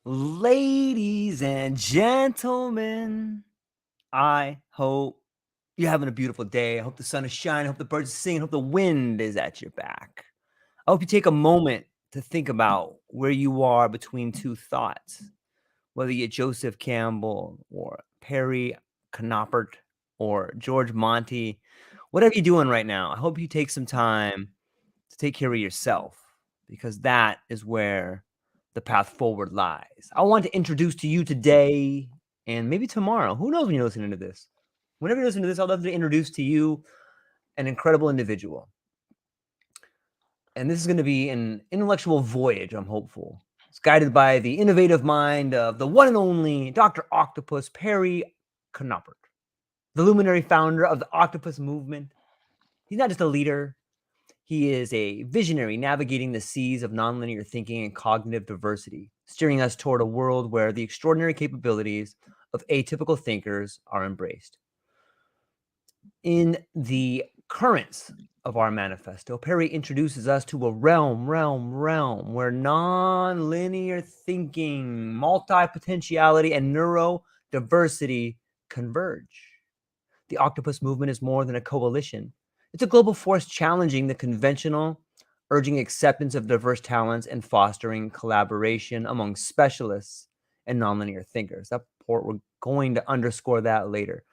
Ladies and gentlemen, I hope you're having a beautiful day. I hope the sun is shining. I hope the birds are singing. I hope the wind is at your back. I hope you take a moment to think about where you are between two thoughts, whether you're Joseph Campbell or Perry Knoppert or George Monty, whatever you're doing right now. I hope you take some time to take care of yourself because that is where the path forward lies. I want to introduce to you today and maybe tomorrow. Who knows when you're listening to this? Whenever you listen to this, I'd love to introduce to you an incredible individual. And this is going to be an intellectual voyage, I'm hopeful. It's guided by the innovative mind of the one and only Dr. Octopus Perry Knoppert, the luminary founder of the Octopus Movement. He's not just a leader, he is a visionary navigating the seas of nonlinear thinking and cognitive diversity, steering us toward a world where the extraordinary capabilities of atypical thinkers are embraced. In the currents of our manifesto, Perry introduces us to a realm where nonlinear thinking, multipotentiality, and neurodiversity converge. The Octopus Movement is more than a coalition. It's a global force challenging the conventional, urging acceptance of diverse talents and fostering collaboration among specialists and nonlinear thinkers. We're going to underscore that later.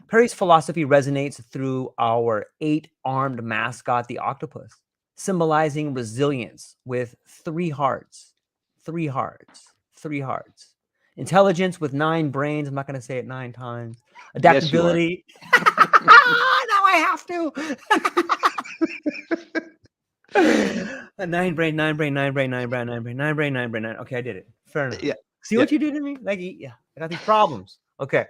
Perry's philosophy resonates through our 8-armed mascot, the octopus, symbolizing resilience with 3 hearts, 3 hearts, 3 hearts. Intelligence with 9 brains. I'm not going to say it 9 times. Adaptability. Yes, now I have to. A 9 brain, 9 brain, 9 brain, 9 brain, 9 brain, 9 brain, 9 brain, 9. Okay, I did it. Fair enough. Yeah. See what you did to me? Like, yeah, I got these problems. Okay.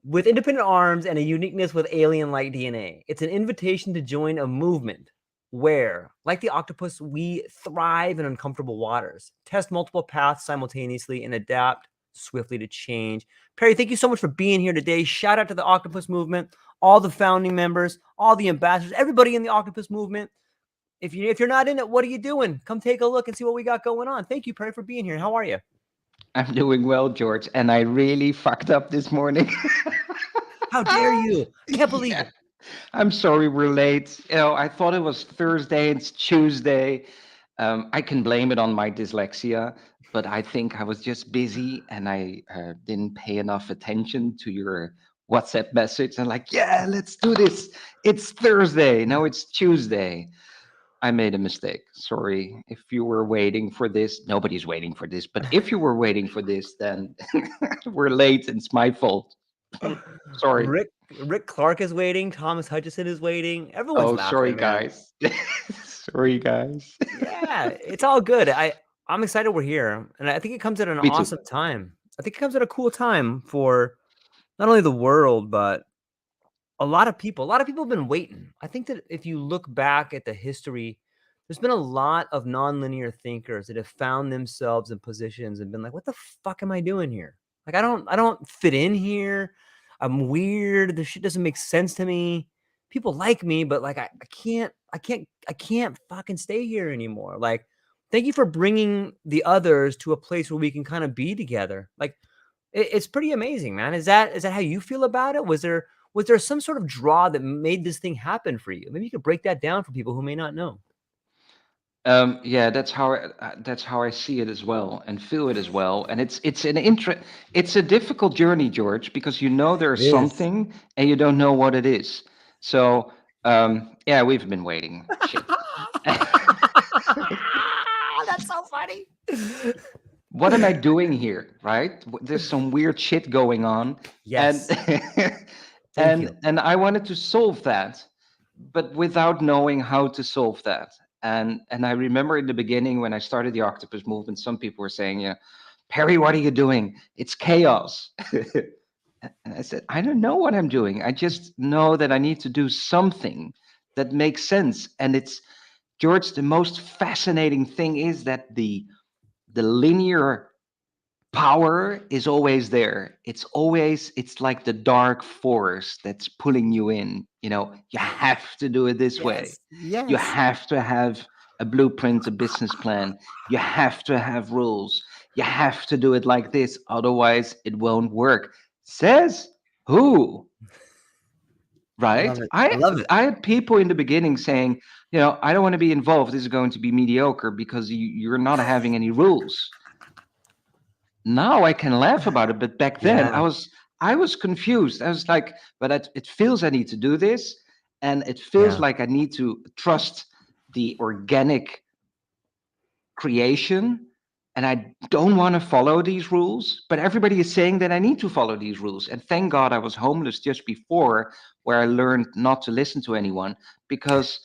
With independent arms and a uniqueness with alien-like DNA. It's an invitation to join a movement where, like the octopus, we thrive in uncomfortable waters, test multiple paths simultaneously, and adapt swiftly to change. Perry, thank you so much for being here today. Shout out to the Octopus Movement, all the founding members, all the ambassadors, everybody in the Octopus Movement. If you're not in it, what are you doing? Come take a look and see what we got going on. Thank you, Perry, for being here. How are you? I'm doing well, George, and I really fucked up this morning. How dare you? I can't believe it. I'm sorry we're late. I thought it was Thursday. It's Tuesday. I can blame it on my dyslexia, but I think I was just busy and I didn't pay enough attention to your WhatsApp message. And like, yeah, let's do this. It's Thursday. No, it's Tuesday. I made a mistake. Sorry. If you were waiting for this, nobody's waiting for this. But if you were waiting for this, then we're late and it's my fault. Sorry. Rick Clark is waiting. Thomas Hutchison is waiting. Everyone's laughing. Sorry, man. guys. Sorry, guys. Yeah, it's all good. I'm excited we're here, and I think it comes at an awesome time. I think it comes at a cool time for not only the world, but a lot of people. A lot of people have been waiting. I think that if you look back at the history, there's been a lot of nonlinear thinkers that have found themselves in positions and been like, "What the fuck am I doing here? Like, I don't fit in here. I'm weird. This shit doesn't make sense to me. People like me, but like I can't fucking stay here anymore." Like, thank you for bringing the others to a place where we can kind of be together. Like, it's pretty amazing, man. Is that how you feel about it? Was there some sort of draw that made this thing happen for you? Maybe you could break that down for people who may not know. Yeah, that's how I see it as well and feel it as well. And it's a difficult journey, George, because there's something and you don't know what it is. So yeah, we've been waiting. Shit. That's so funny. What am I doing here? Right? There's some weird shit going on. Yes. And I wanted to solve that, but without knowing how to solve that. And I remember in the beginning when I started the Octopus Movement, some people were saying, "Yeah, Perry, what are you doing? It's chaos." And I said, "I don't know what I'm doing. I just know that I need to do something that makes sense." And it's, George, the most fascinating thing is that the linear power is always there. It's like the dark force that's pulling you in. You have to do it this way. Yes. You have to have a blueprint, a business plan. You have to have rules. You have to do it like this, otherwise it won't work. Says who? I Right? love it. I I love it. I had people in the beginning saying, I don't want to be involved. This is going to be mediocre because you're not having any rules. Now I can laugh about it, but back then Yeah, I was confused. I was like, but it feels I need to do this, and it feels yeah, like I need to trust the organic creation, and I don't want to follow these rules, but everybody is saying that I need to follow these rules. And thank God I was homeless just before, where I learned not to listen to anyone, because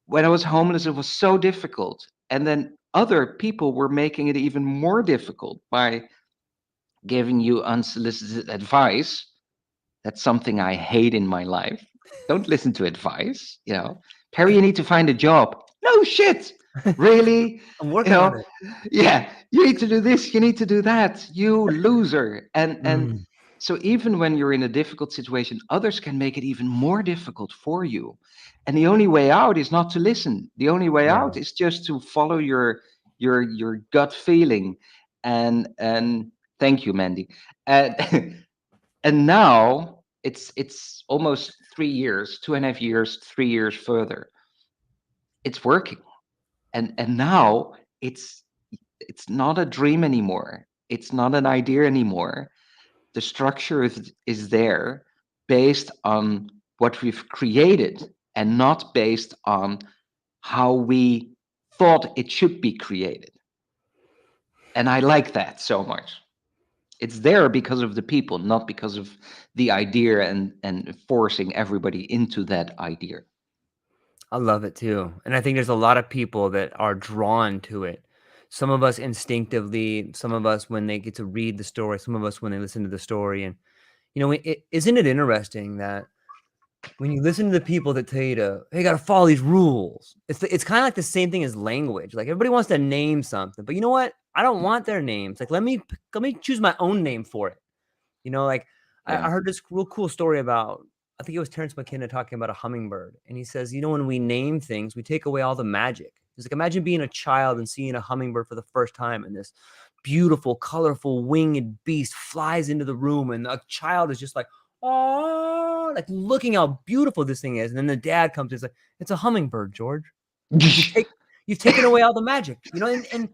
when I was homeless it was so difficult, and then other people were making it even more difficult by giving you unsolicited advice. That's something I hate in my life. Don't listen to advice. Perry, you need to find a job. No shit. Really? I'm You working on know, it. yeah, you need to do this, you need to do that. You loser. And Mm, so even when you're in a difficult situation, others can make it even more difficult for you. And the only way out is not to listen. The only way yeah, out is just to follow your gut feeling. And thank you, Mandy. And and now it's almost 3 years, 2.5 years, 3 years further. It's working, and now it's not a dream anymore. It's not an idea anymore. The structure is there, based on what we've created, and not based on how we thought it should be created. And I like that so much. It's there because of the people, not because of the idea and forcing everybody into that idea. I love it too, and I think there's a lot of people that are drawn to it. Some of us instinctively, some of us when they get to read the story, some of us when they listen to the story, and, isn't it interesting that when you listen to the people that tell you "Hey, you gotta follow these rules," it's kinda like the same thing as language. Like, everybody wants to name something, but you know what? I don't want their names. Like, let me choose my own name for it. Like, I Yeah. heard this real cool story about, I think it was Terrence McKenna talking about a hummingbird, and he says, when we name things, we take away all the magic. He's like, imagine being a child and seeing a hummingbird for the first time, and this beautiful, colorful winged beast flies into the room, and a child is just like, oh, like looking how beautiful this thing is, and then the dad comes, he's like, it's a hummingbird, George. Like, you've taken away all the magic, and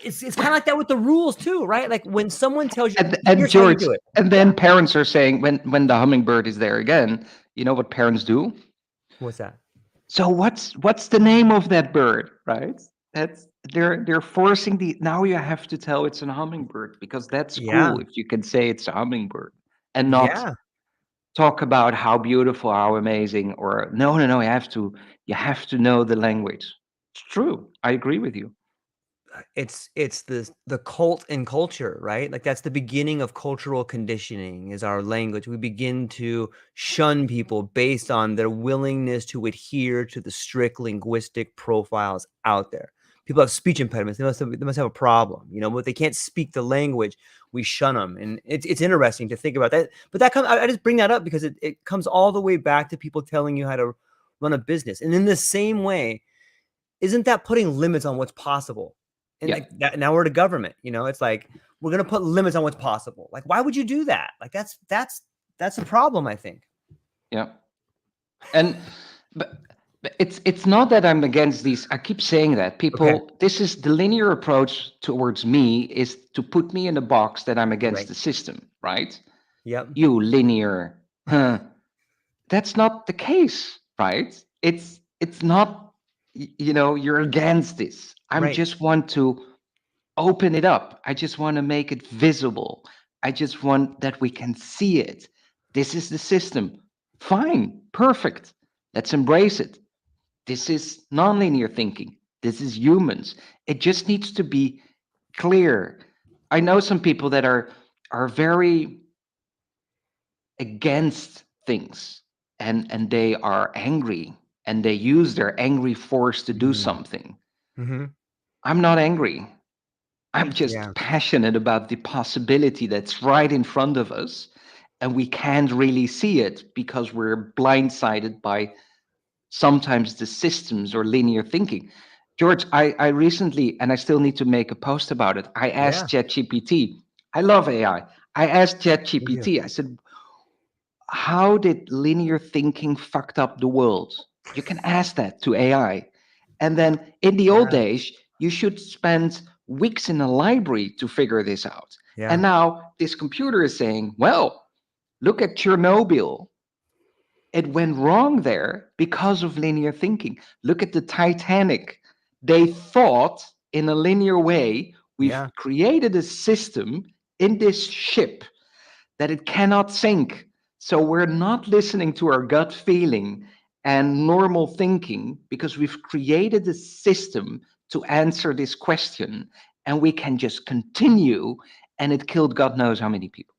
it's kind of like that with the rules too, right? Like, when someone tells you, and here's how you George, do it. and Yeah. then parents are saying, when the hummingbird is there again, you know what parents do? What's that? So what's the name of that bird, right? That's they're forcing the now you have to tell it's a hummingbird, because that's Yeah. cool if you can say it's a hummingbird, and not Yeah. talk about how beautiful, how amazing, or no, you have to know the language. It's true. I agree with you. It's the cult and culture, right? Like, that's the beginning of cultural conditioning, is our language. We begin to shun people based on their willingness to adhere to the strict linguistic profiles out there. People have speech impediments. They must have a problem, but they can't speak the language. We shun them, and it's interesting to think about that. But that comes. I just bring that up because it comes all the way back to people telling you how to run a business, and in the same way, isn't that putting limits on what's possible? And Yeah, like that, now we're the government, it's like, we're gonna put limits on what's possible. Like, why would you do that? Like, that's a problem, I think. yeah. And but, but it's not that I'm against these. I keep saying that Okay. people. This is the linear approach towards me, is to put me in a box that I'm against Right. the system, right? Yep. You linear, huh? That's not the case, right? It's not. You're against this. I'm Right. just want to open it up. I just want to make it visible. I just want that we can see it. This is the system. Fine, perfect. Let's embrace it. This is nonlinear thinking. This is humans. It just needs to be clear. I know some people that are very against things, and they are angry, and they use their angry force to do Mhm. something. Mhm. I'm not angry. I'm Yeah. just passionate about the possibility that's right in front of us, and we can't really see it because we're blindsided by sometimes the systems or linear thinking. George, I recently, and I still need to make a post about it. I Yeah, asked ChatGPT. I love AI. I asked me too. ChatGPT. I said, how did linear thinking fucked up the world? You can ask that to AI. And then in the old Yeah, days, you should spend weeks in a library to figure this out. yeah, And now this computer is saying, well, look at Chernobyl. It went wrong there because of linear thinking. Look at the Titanic. They thought in a linear way, we've yeah, created a system in this ship that it cannot sink. So we're not listening to our gut feeling and normal thinking because we've created a system to answer this question, and we can just continue, and it killed God knows how many people.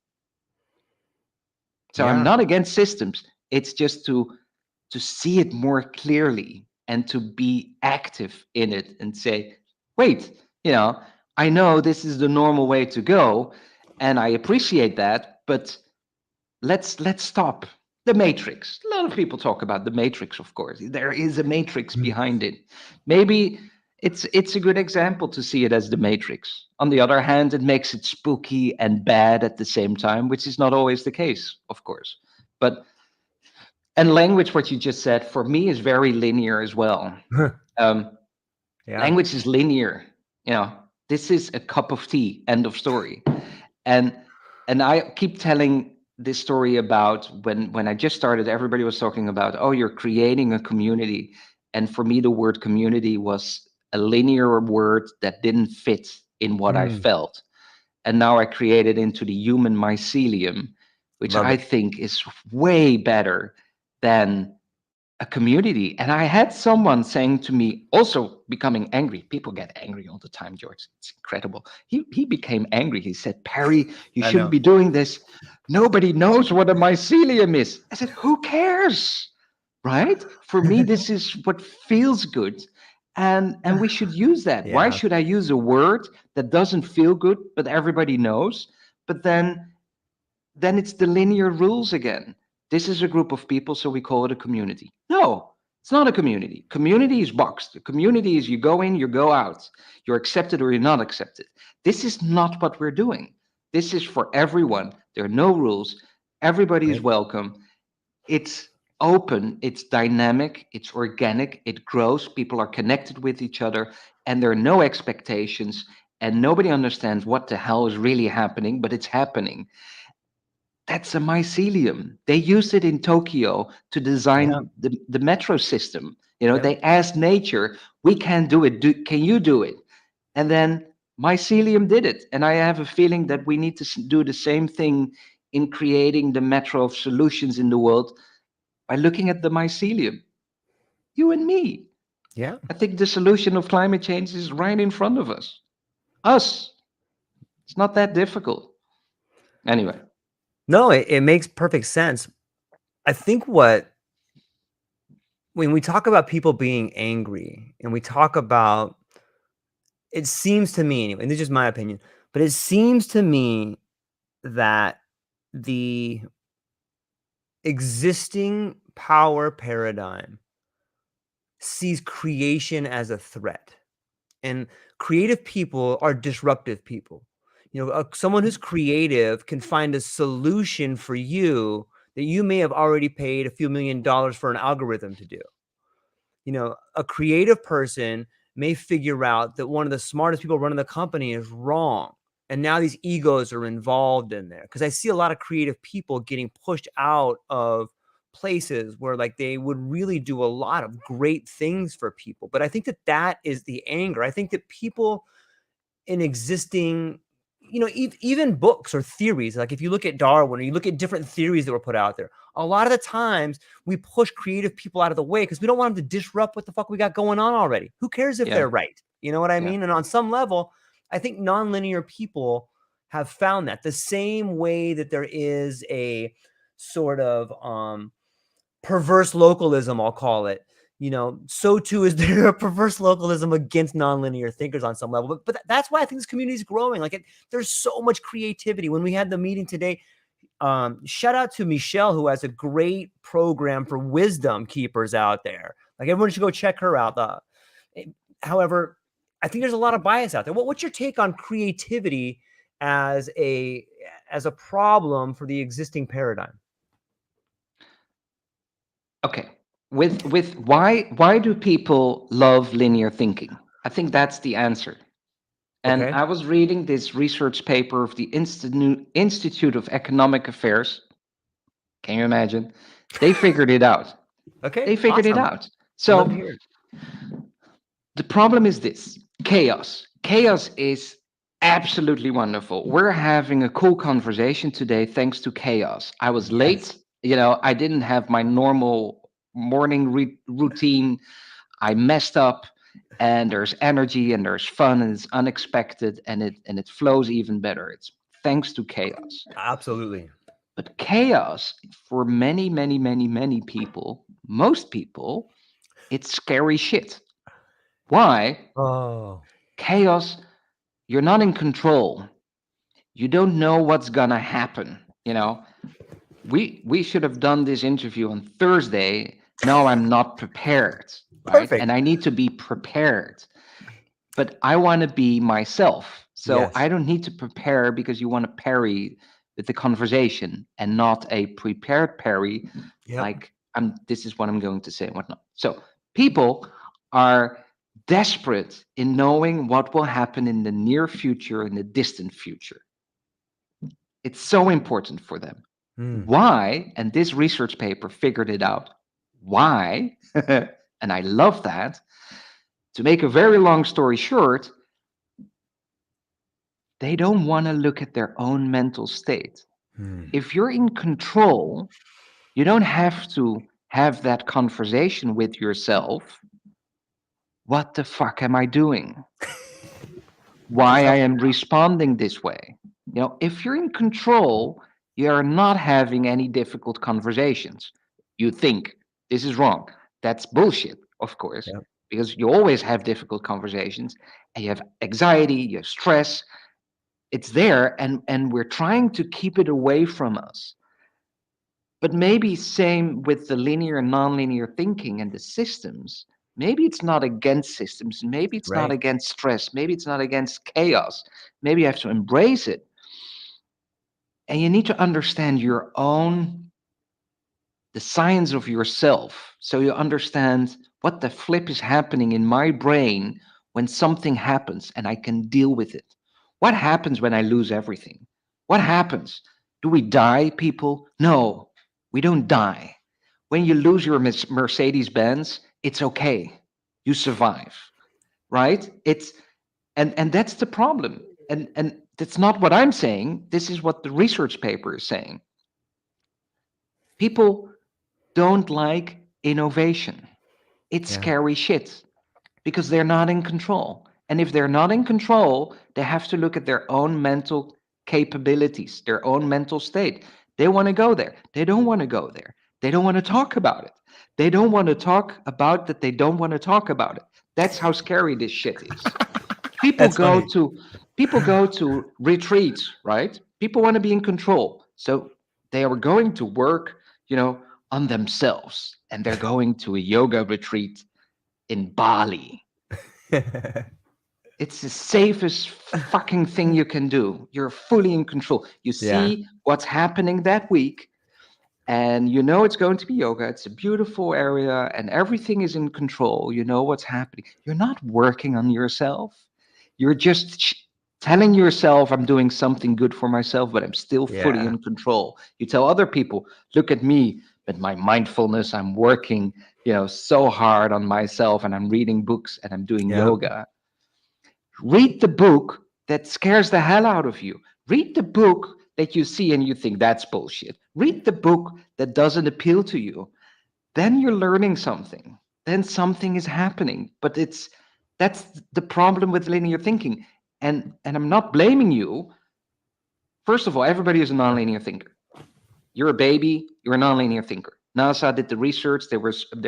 So I'm yeah, not against systems. It's just to see it more clearly and to be active in it and say, wait, you know, I know this is the normal way to go, and I appreciate that, but let's stop. The matrix, a lot of people talk about the matrix. Of course, there is a matrix mhm, behind it. Maybe it's a good example to see it as the matrix. On the other hand, it makes it spooky and bad at the same time, which is not always the case, of course. But and language, what you just said, for me is very linear as well. um, yeah, Language is linear. You know, this is a cup of tea, end of story. and and I keep telling this story about when I just started, everybody was talking about, oh, you're creating a community. And for me, the word community was a linear word that didn't fit in what I mm, felt. And now I created into the human mycelium, which love I it. think is way better than a community. And I had someone saying to me, also becoming angry. People get angry all the time, George. It's incredible. He became angry. He said, Perry, you I shouldn't know. be doing this. Nobody knows what a mycelium is. I said, who cares? Right? For me, this is what feels good. And we should use that. Why Yeah, should I use a word that doesn't feel good, but everybody knows? But then it's the linear rules again. This is a group of people, so we call it a community. No, it's not a community. Community is boxed. A community is you go in, you go out. You're accepted or you're not accepted. This is not what we're doing. This is for everyone. There are no rules. Everybody is right. welcome. It's open, it's dynamic, it's organic, it grows. People are connected with each other, and there are no expectations, and nobody understands what the hell is really happening, but it's happening. That's a mycelium. They used it in Tokyo to Yeah, design the metro system. You know, yep. they asked nature, we can do it. Can you do it? And then mycelium did it. And I have a feeling that we need to do the same thing in creating the metro of solutions in the world by looking at the mycelium. You and me. Yeah. I think the solution of climate change is right in front of us. Us. It's not that difficult. Anyway, No, it makes perfect sense. I think when we talk about people being angry and we talk about, it seems to me anyway, and this is just my opinion, but it seems to me that the existing power paradigm sees creation as a threat. And creative people are disruptive people. Someone who's creative can find a solution for you that you may have already paid a few $1 million for an algorithm to do. A creative person may figure out that one of the smartest people running the company is wrong. And now these egos are involved in there. Because I see a lot of creative people getting pushed out of places where like they would really do a lot of great things for people. But I think that is the anger. I think that people in existing, even books or theories, like if you look at Darwin or you look at different theories that were put out there, a lot of the times we push creative people out of the way because we don't want them to disrupt what the fuck we got going on already. Who cares if yeah, they're right? You know what I yeah, mean? And on some level, I think nonlinear people have found that the same way that there is a sort of perverse localism, I'll call it. So too is there a perverse localism against nonlinear thinkers on some level. But that's why I think this community is growing. There's so much creativity. When we had the meeting today, shout out to Michelle, who has a great program for wisdom keepers out there. Like everyone should go check her out. However, I think there's a lot of bias out there. What's your take on creativity as a problem for the existing paradigm? Okay. With why do people love linear thinking? I think that's the answer. And Okay. I was reading this research paper of the Institute of Economic Affairs. Can you imagine? They figured it out. Okay. They figured it Awesome. out. I love to So hear it. the problem is this: chaos. Chaos is absolutely wonderful. We're having a cool conversation today thanks to chaos. I was Yes. late. I didn't have my normal morning routine. I messed up, and there's energy and there's fun and it's unexpected and it flows even better. It's thanks to chaos. Absolutely. But chaos for many, many, many, many people, most people, it's scary shit. Why? Oh, Chaos, you're not in control. You don't know what's gonna happen. We should have done this interview on Thursday. No, I'm not prepared, right? perfect. And I need to be prepared. But I want to be myself. So Yes. I don't need to prepare because you want to parry with the conversation and not a prepared parry, Yep. like this is what I'm going to say and whatnot. So people are desperate in knowing what will happen in the near future and the distant future. It's so important for them. Mm. Why? And this research paper figured it out. Why? And I love that. To make a very long story short, they don't want to look at their own mental state. Mm. If you're in control, you don't have to have that conversation with yourself. What the fuck am I doing? Why I am responding this way? If you're in control, you are not having any difficult conversations. You think this is wrong. That's bullshit, of course, Yep. because you always have difficult conversations and you have anxiety, you have stress. It's there, and we're trying to keep it away from us. But maybe same with the linear and nonlinear thinking and the systems. Maybe it's not against systems. Maybe it's not Right. against stress. Maybe it's not against chaos. Maybe you have to embrace it. And you need to understand the science of yourself. So you understand what the flip is happening in my brain when something happens and I can deal with it. What happens when I lose everything? What happens? Do we die, people? No, we don't die. When you lose your Mercedes Benz, it's okay. You survive, right? And that's the problem. And that's not what I'm saying. This is what the research paper is saying. People don't like innovation. It's Yeah. scary shit because they're not in control. And if they're not in control, they have to look at their own mental capabilities, their own mental state. They want to go there. They don't want to go there. They don't want to talk about it. They don't want to talk about that. They don't want to talk about it. That's how scary this shit is. People That's go funny. to people go to retreats, right? People want to be in control. So they are going to work, on themselves. And they're going to a yoga retreat in Bali. It's the safest fucking thing you can do. You're fully in control. You Yeah. see what's happening that week, and it's going to be yoga. It's a beautiful area, and everything is in control. You know what's happening. You're not working on yourself. You're just telling yourself, I'm doing something good for myself, but I'm still fully Yeah. in control. You tell other people, look at me, but my mindfulness, I'm working, so hard on myself, and I'm reading books and I'm doing Yeah. yoga. Read the book that scares the hell out of you. Read the book that you see and you think that's bullshit. Read the book that doesn't appeal to you. Then you're learning something. Then something is happening. But that's the problem with linear thinking. And I'm not blaming you. First of all, everybody is a nonlinear thinker. You're a baby, you're a nonlinear thinker. NASA did the research. They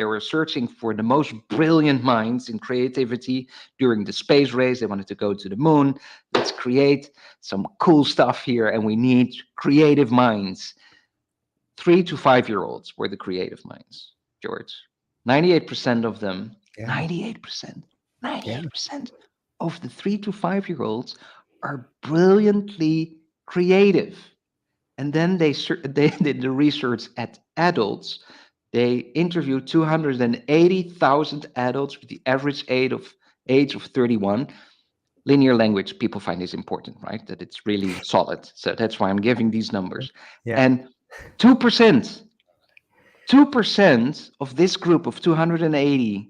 were searching for the most brilliant minds in creativity during the space race. They wanted to go to the moon. Let's create some cool stuff here, and we need creative minds. 3 to 5 year olds were the creative minds, George. 98% of them, Yeah. 98%. Yeah. 98% of the 3 to 5-year-olds are brilliantly creative. And then they did the research at adults. They interviewed 280,000 adults with the average age of 31. Linear language, people find is important, right? That it's really solid. So that's why I'm giving these numbers. Yeah. And 2%, 2% of this group of 280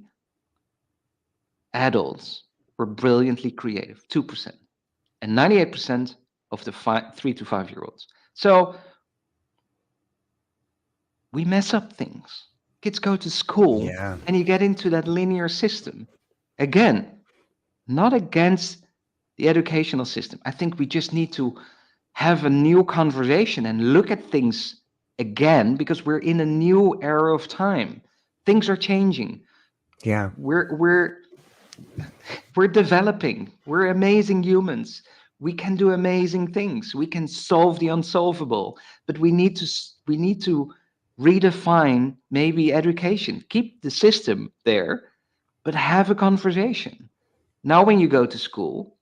adults were brilliantly creative. 2%. And 98% of the 3 to 5-year-olds. So we mess up things. Kids go to school Yeah. and you get into that linear system. Again, not against the educational system. I think we just need to have a new conversation and look at things again, because we're in a new era of time. Things are changing. Yeah. We're developing. We're amazing humans. We can do amazing things. We can solve the unsolvable. But we need to redefine maybe education. Keep the system there, but have a conversation. Now, when you go to school,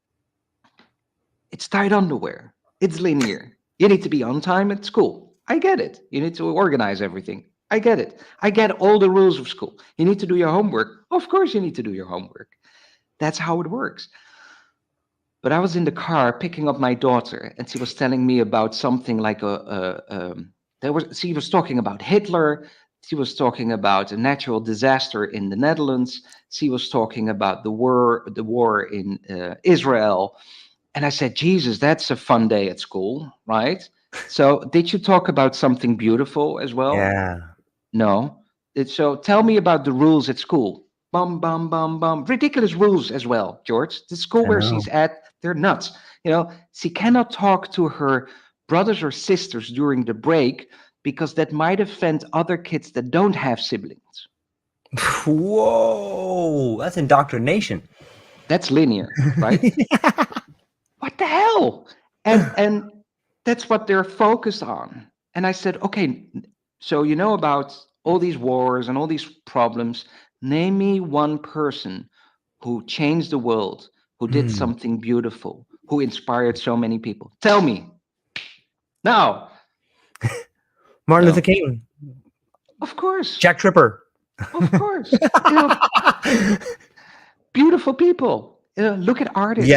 it's tight underwear. It's linear. You need to be on time at school. I get it. You need to organize everything. I get it. I get all the rules of school. You need to do your homework. Of course, you need to do your homework. That's how it works. But I was in the car picking up my daughter, and she was telling me about something like she was talking about Hitler. She was talking about a natural disaster in the Netherlands. She was talking about the war in Israel. And I said, Jesus, that's a fun day at school, right? So did you talk about something beautiful as well? Yeah. No. So tell me about the rules at school. Bum, bum, bum, bum. Ridiculous rules as well, George. The school I where know. she's at, they're nuts. She cannot talk to her brothers or sisters during the break because that might offend other kids that don't have siblings. Whoa, that's indoctrination. That's linear, right? What the hell? And that's what they're focused on. And I said, okay, so you know about all these wars and all these problems. Name me one person who changed the world, who did Mm. something beautiful, who inspired so many people. Tell me. Now. Martin Luther No. King. Of course. Jack Tripper. Of course. Beautiful people. Look at artists.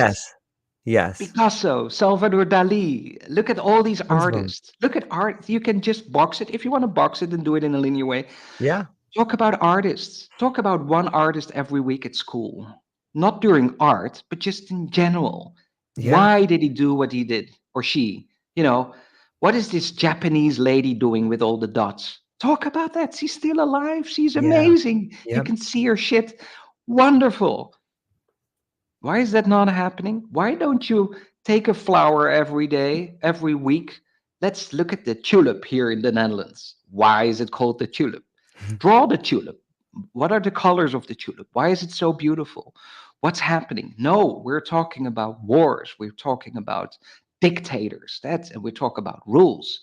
Yes. Picasso, Salvador Dali. Look at all these Tons of them. artists. Look at art. You can just box it. If you want to box it and do it in a linear way, Yeah. talk about artists. Talk about one artist every week at school. Not during art, but just in general. Yeah. Why did he do what he did? Or she? What is this Japanese lady doing with all the dots? Talk about that. She's still alive. She's amazing. You Yep. can see her shit. Wonderful. Why is that not happening? Why don't you take a flower every day, every week? Let's look at the tulip here in the Netherlands. Why is it called the tulip? Draw the tulip. What are the colors of the tulip? Why is it so beautiful? What's happening? No, we're talking about wars. We're talking about dictators. And we talk about rules.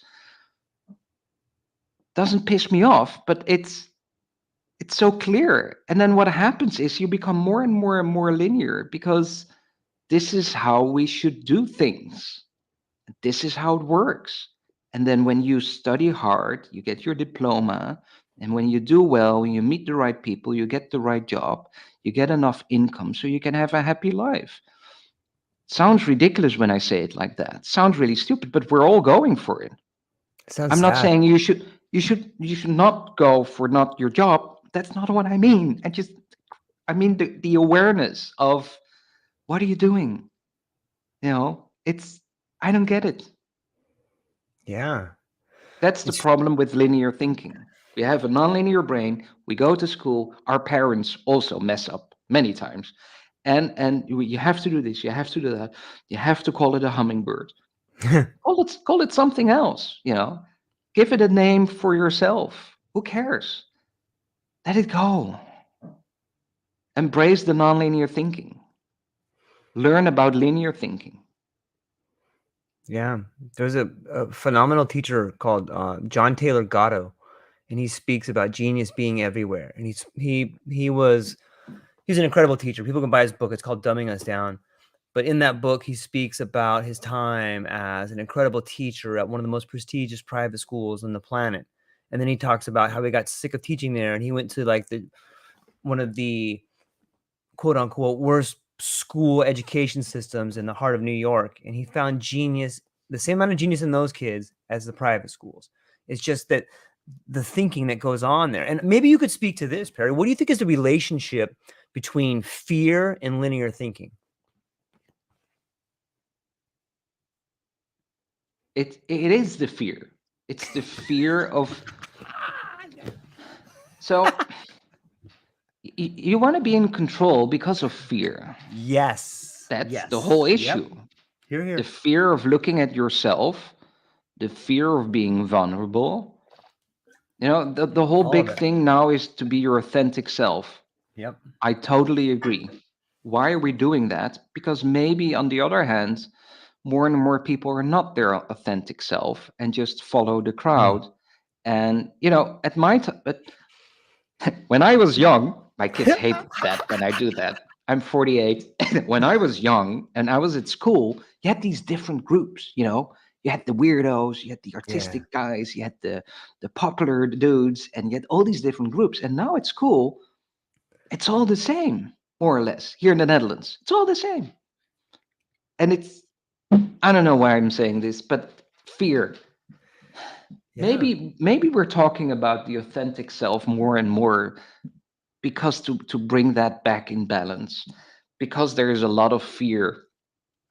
Doesn't piss me off, but it's so clear. And then what happens is you become more and more and more linear because this is how we should do things. This is how it works. And then when you study hard, you get your diploma. And when you do well, when you meet the right people, you get the right job, you get enough income so you can have a happy life. Sounds ridiculous when I say it like that. Sounds really stupid, but we're all going for it. Sounds I'm not sad. saying you should not go for not your job. That's not what I mean. I mean the awareness of what are you doing? I don't get it. Yeah. That's the problem with linear thinking. We have a nonlinear brain. We go to school. Our parents also mess up many times. And you have to do this. You have to do that. You have to call it a hummingbird. Call it something else. Give it a name for yourself. Who cares? Let it go. Embrace the nonlinear thinking. Learn about linear thinking. Yeah. There's a phenomenal teacher called John Taylor Gatto, and he speaks about genius being everywhere. And he was He's an incredible teacher. People can buy his book. It's called Dumbing Us Down. But in that book, he speaks about his time as an incredible teacher at one of the most prestigious private schools on the planet. And then he talks about how he got sick of teaching there, and he went to like one of the quote unquote worst school education systems in the heart of New York, and he found genius, the same amount of genius in those kids as the private schools. It's just that the thinking that goes on there. And maybe you could speak to this, Perry. What do you think is the relationship between fear and linear thinking? It is the fear. It's the fear of. So you want to be in control because of fear. Yes. That's the whole issue. Yep. Hear, hear. The fear of looking at yourself, the fear of being vulnerable. You know, the whole big thing now is to be your authentic self. Yep. I totally agree. Why are we doing that? Because maybe on the other hand, more and more people are not their authentic self and just follow the crowd. And, you know, at my time, but when I was young, my kids hate that when I do that. I'm 48. When I was young and I was at school, you had these different groups, you know. You had the weirdos, you had the artistic guys, you had the popular dudes, and you had all these different groups. And now at school, it's all the same, more or less, here in the Netherlands. It's all the same. And it's, I don't know why I'm saying this, but fear. Yeah. Maybe we're talking about the authentic self more and more because to bring that back in balance, because there is a lot of fear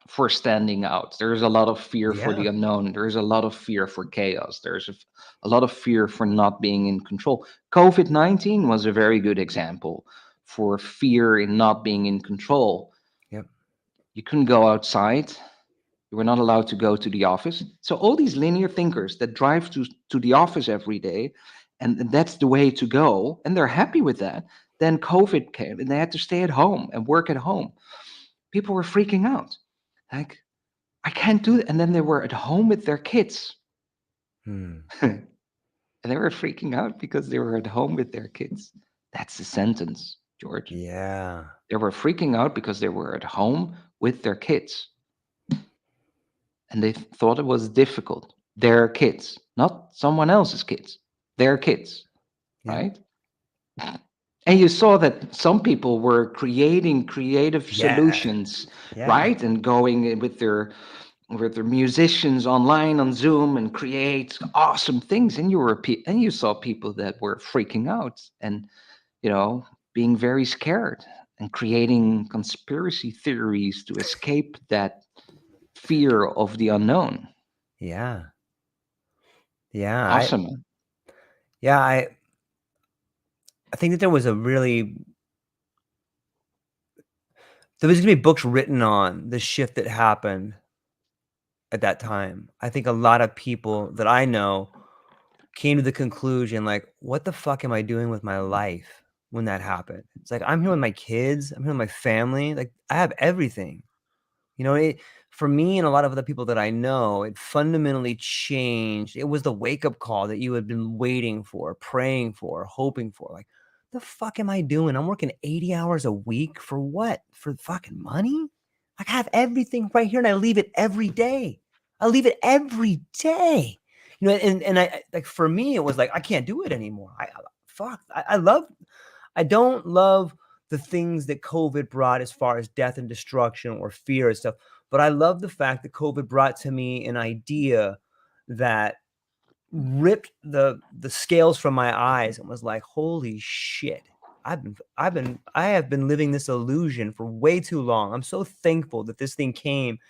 for standing out. There's a lot of fear for the unknown. There's a lot of fear for chaos. There's a lot of fear for not being in control. COVID-19 was a very good example for fear in not being in control. Yep. You couldn't go outside. You were not allowed to go to the office. So all these linear thinkers that drive to the office every day, and that's the way to go, and they're happy with that. Then COVID came and they had to stay at home and work at home. People were freaking out. Like, I can't do that. And then they were at home with their kids. And they were freaking out because they were at home with their kids. That's the sentence, George. Yeah. They were freaking out because they were at home with their kids. And they thought it was difficult. Their kids, not someone else's kids. Their kids, right? And you saw that some people were creating creative solutions, right? And going with their musicians online on Zoom and create awesome things. And you saw people that were freaking out and, you know, being very scared and creating conspiracy theories to escape that fear of the unknown. Yeah. Awesome. I think that there was going to be books written on the shift that happened at that time. I think a lot of people that I know came to the conclusion, like, what the fuck am I doing with my life when that happened? It's like, I'm here with my kids. I'm here with my family. Like, I have everything. You know, for me and a lot of other people that I know, it fundamentally changed. It was the wake-up call that you had been waiting for, praying for, hoping for. Like, the fuck am I doing? I'm working 80 hours a week for what? For fucking money? Like, I have everything right here and I leave it every day. I leave it every day. You know, and I, like, for me, it was like, I can't do it anymore. I don't love the things that COVID brought as far as death and destruction or fear and stuff. But I love the fact that COVID brought to me an idea that ripped the scales from my eyes and was like, holy shit. I have been living this illusion for way too long. I'm so thankful that this thing came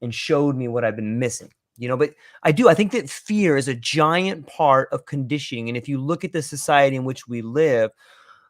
and showed me what I've been missing. You know, but I think that fear is a giant part of conditioning. And if you look at the society in which we live,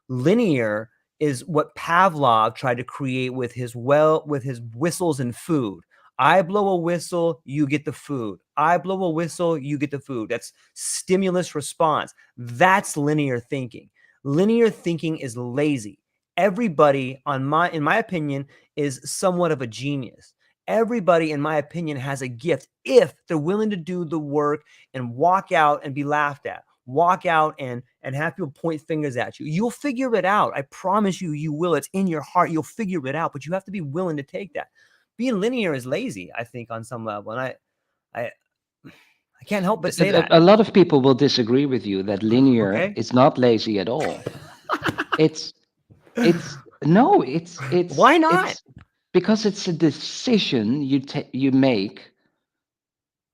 linear is what Pavlov tried to create with his whistles and food. I blow a whistle, you get the food. I blow a whistle, you get the food. That's stimulus response. That's linear thinking. Linear thinking is lazy. Everybody, in my opinion, is somewhat of a genius. Everybody, in my opinion, has a gift if they're willing to do the work and walk out and be laughed at. walk out and have people point fingers at you. You'll figure it out. I promise you, you will. It's in your heart. You'll figure it out, but you have to be willing to take that. Being linear is lazy, I think, on some level. And I can't help but say that. A lot of people will disagree with you that linear Okay. is not lazy at all. It's no, Why not? it's because it's a decision you make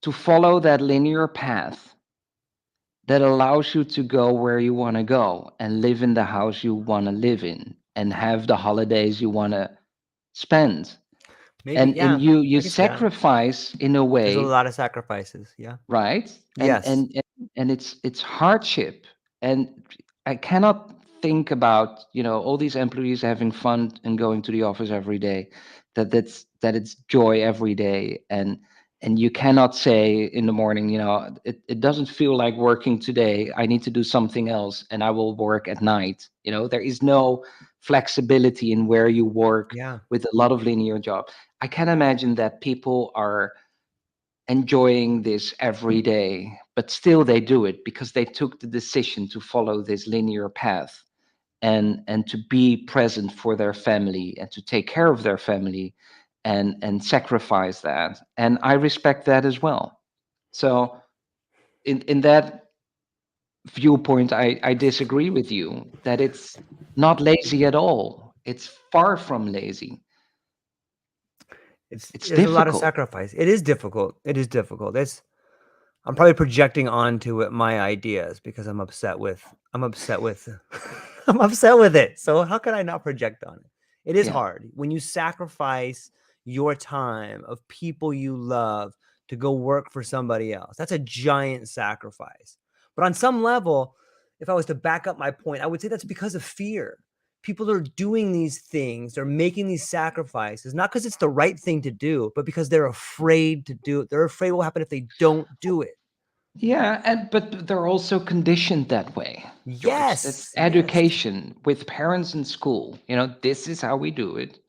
to follow that linear path that allows you to go where you want to go and live in the house you want to live in and have the holidays you want to spend. Maybe, And yeah. you I can see that. sacrifice in a There's a way, lot of sacrifices. Yeah. right? Yes. And it's hardship. And I cannot think about, all these employees having fun and going to the office every day, that it's joy every day. And you cannot say in the morning, it doesn't feel like working today, I need to do something else and I will work at night. There is no flexibility in where you work Yeah. with a lot of linear job. I can imagine that people are enjoying this every day, but still they do it because they took the decision to follow this linear path and to be present for their family and to take care of their family and sacrifice that. And I respect that as well. So in that viewpoint, I disagree with you that it's not lazy at all. It's far from lazy. It's There's a lot of difficult. sacrifice. It is difficult. It is difficult. I'm probably projecting onto it my ideas because I'm upset with I'm upset with I'm upset with it. So how could I not project on it? It is Yeah. hard when you sacrifice your time of people you love to go work for somebody else. That's a giant sacrifice. But on some level, if I was to back up my point, I would say that's because of fear. People are doing these things, they're making these sacrifices, not because it's the right thing to do, but because they're afraid to do it. They're afraid what will happen if they don't do it. Yeah, but they're also conditioned that way, George. That's Yes, yes. education with parents in school. This is how we do it.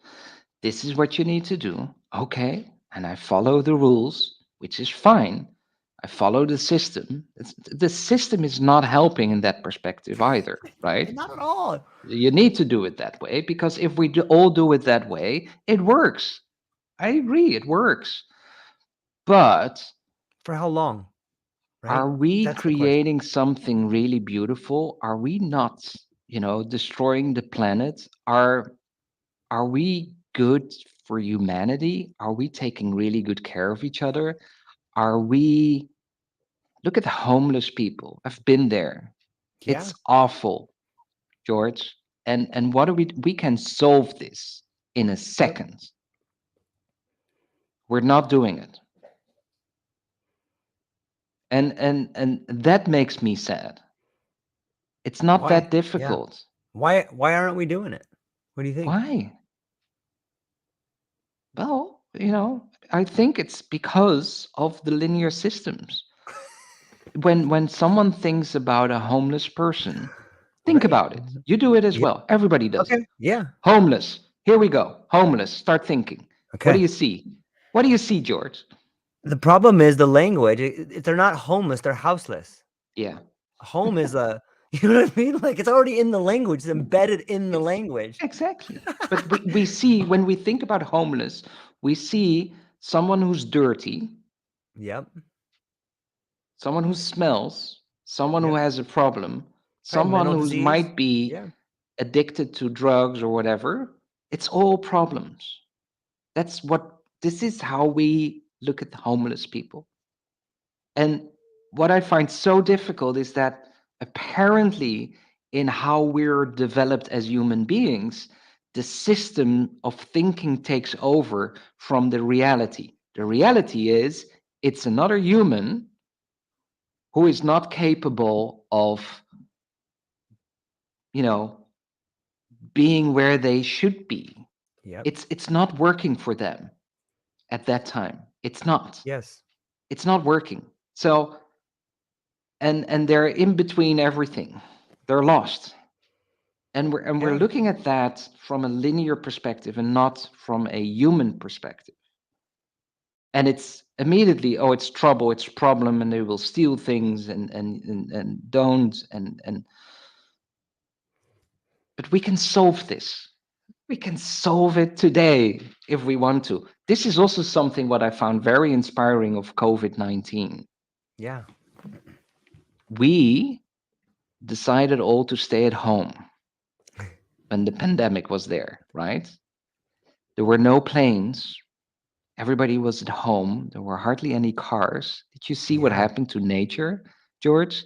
This is what you need to do. Okay. And I follow the rules, which is fine. I follow the system. The system is not helping in that perspective either, right? Not at all. You need to do it that way because if we all do it that way, it works. I agree, it works. But For how long? Right? are we That's the question. creating something really beautiful? Are we not, destroying the planet? Are we good for humanity? Are we taking really good care of each other? Are we Look at homeless people. I've been there. Yeah. It's awful, George. And what do we can solve this in a Yep. second. We're not doing it. And that makes me sad. It's not Why? that Yeah. difficult. Why aren't we doing it? What do you think? Why? Well, I think it's because of the linear systems. When someone thinks about a homeless person, think Right. about it. You do it as Yeah. well. Everybody does it. Okay. Yeah. Homeless. Here we go. Homeless. Start thinking. What do Okay. you see? What do you see, George? The problem is the language. They're not homeless, they're houseless. Yeah. Home is a you know what I mean? Like it's already in the language, it's embedded in the Ex- language. exactly. But we see, when we think about homeless, we see someone who's dirty, Yep. someone who smells, someone who Yep. has a problem, Probably someone mental who disease. might be Yeah. addicted to drugs or whatever. It's all problems. This is how we look at homeless people. And what I find so difficult is that apparently, in how we're developed as human beings, the system of thinking takes over from the reality. The reality is it's another human who is not capable of, you know, being where they should be. Yep. It's not working for them at that time. It's not. Yes. It's not working. So and they're in between everything. They're lost. And we're Yeah. looking at that from a linear perspective and not from a human perspective. And immediately, oh, it's trouble, it's a problem, and they will steal things and don't and but we can solve this. We can solve it today if we want to. This is also something what I found very inspiring of COVID-19. Yeah. We decided all to stay at home when the pandemic was there, right? There were no planes. Everybody was at home. There were hardly any cars. Did you see what Yeah. happened to nature, George?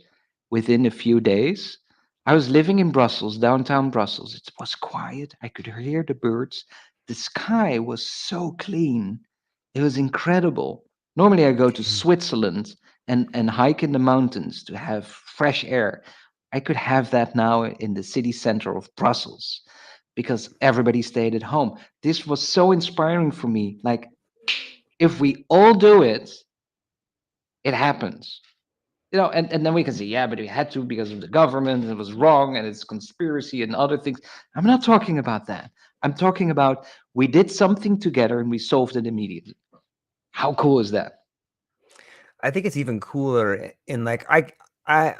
Within a few days, I was living in Brussels, downtown Brussels. It was quiet. I could hear the birds. The sky was so clean. It was incredible. Normally, I go to Switzerland and hike in the mountains to have fresh air. I could have that now in the city center of Brussels because everybody stayed at home. This was so inspiring for me. Like, if we all do it, it happens. And then we can say, yeah, but we had to because of the government, and it was wrong, and it's conspiracy and other things. I'm not talking about that. I'm talking about we did something together and we solved it immediately. How cool is that? I think it's even cooler in like I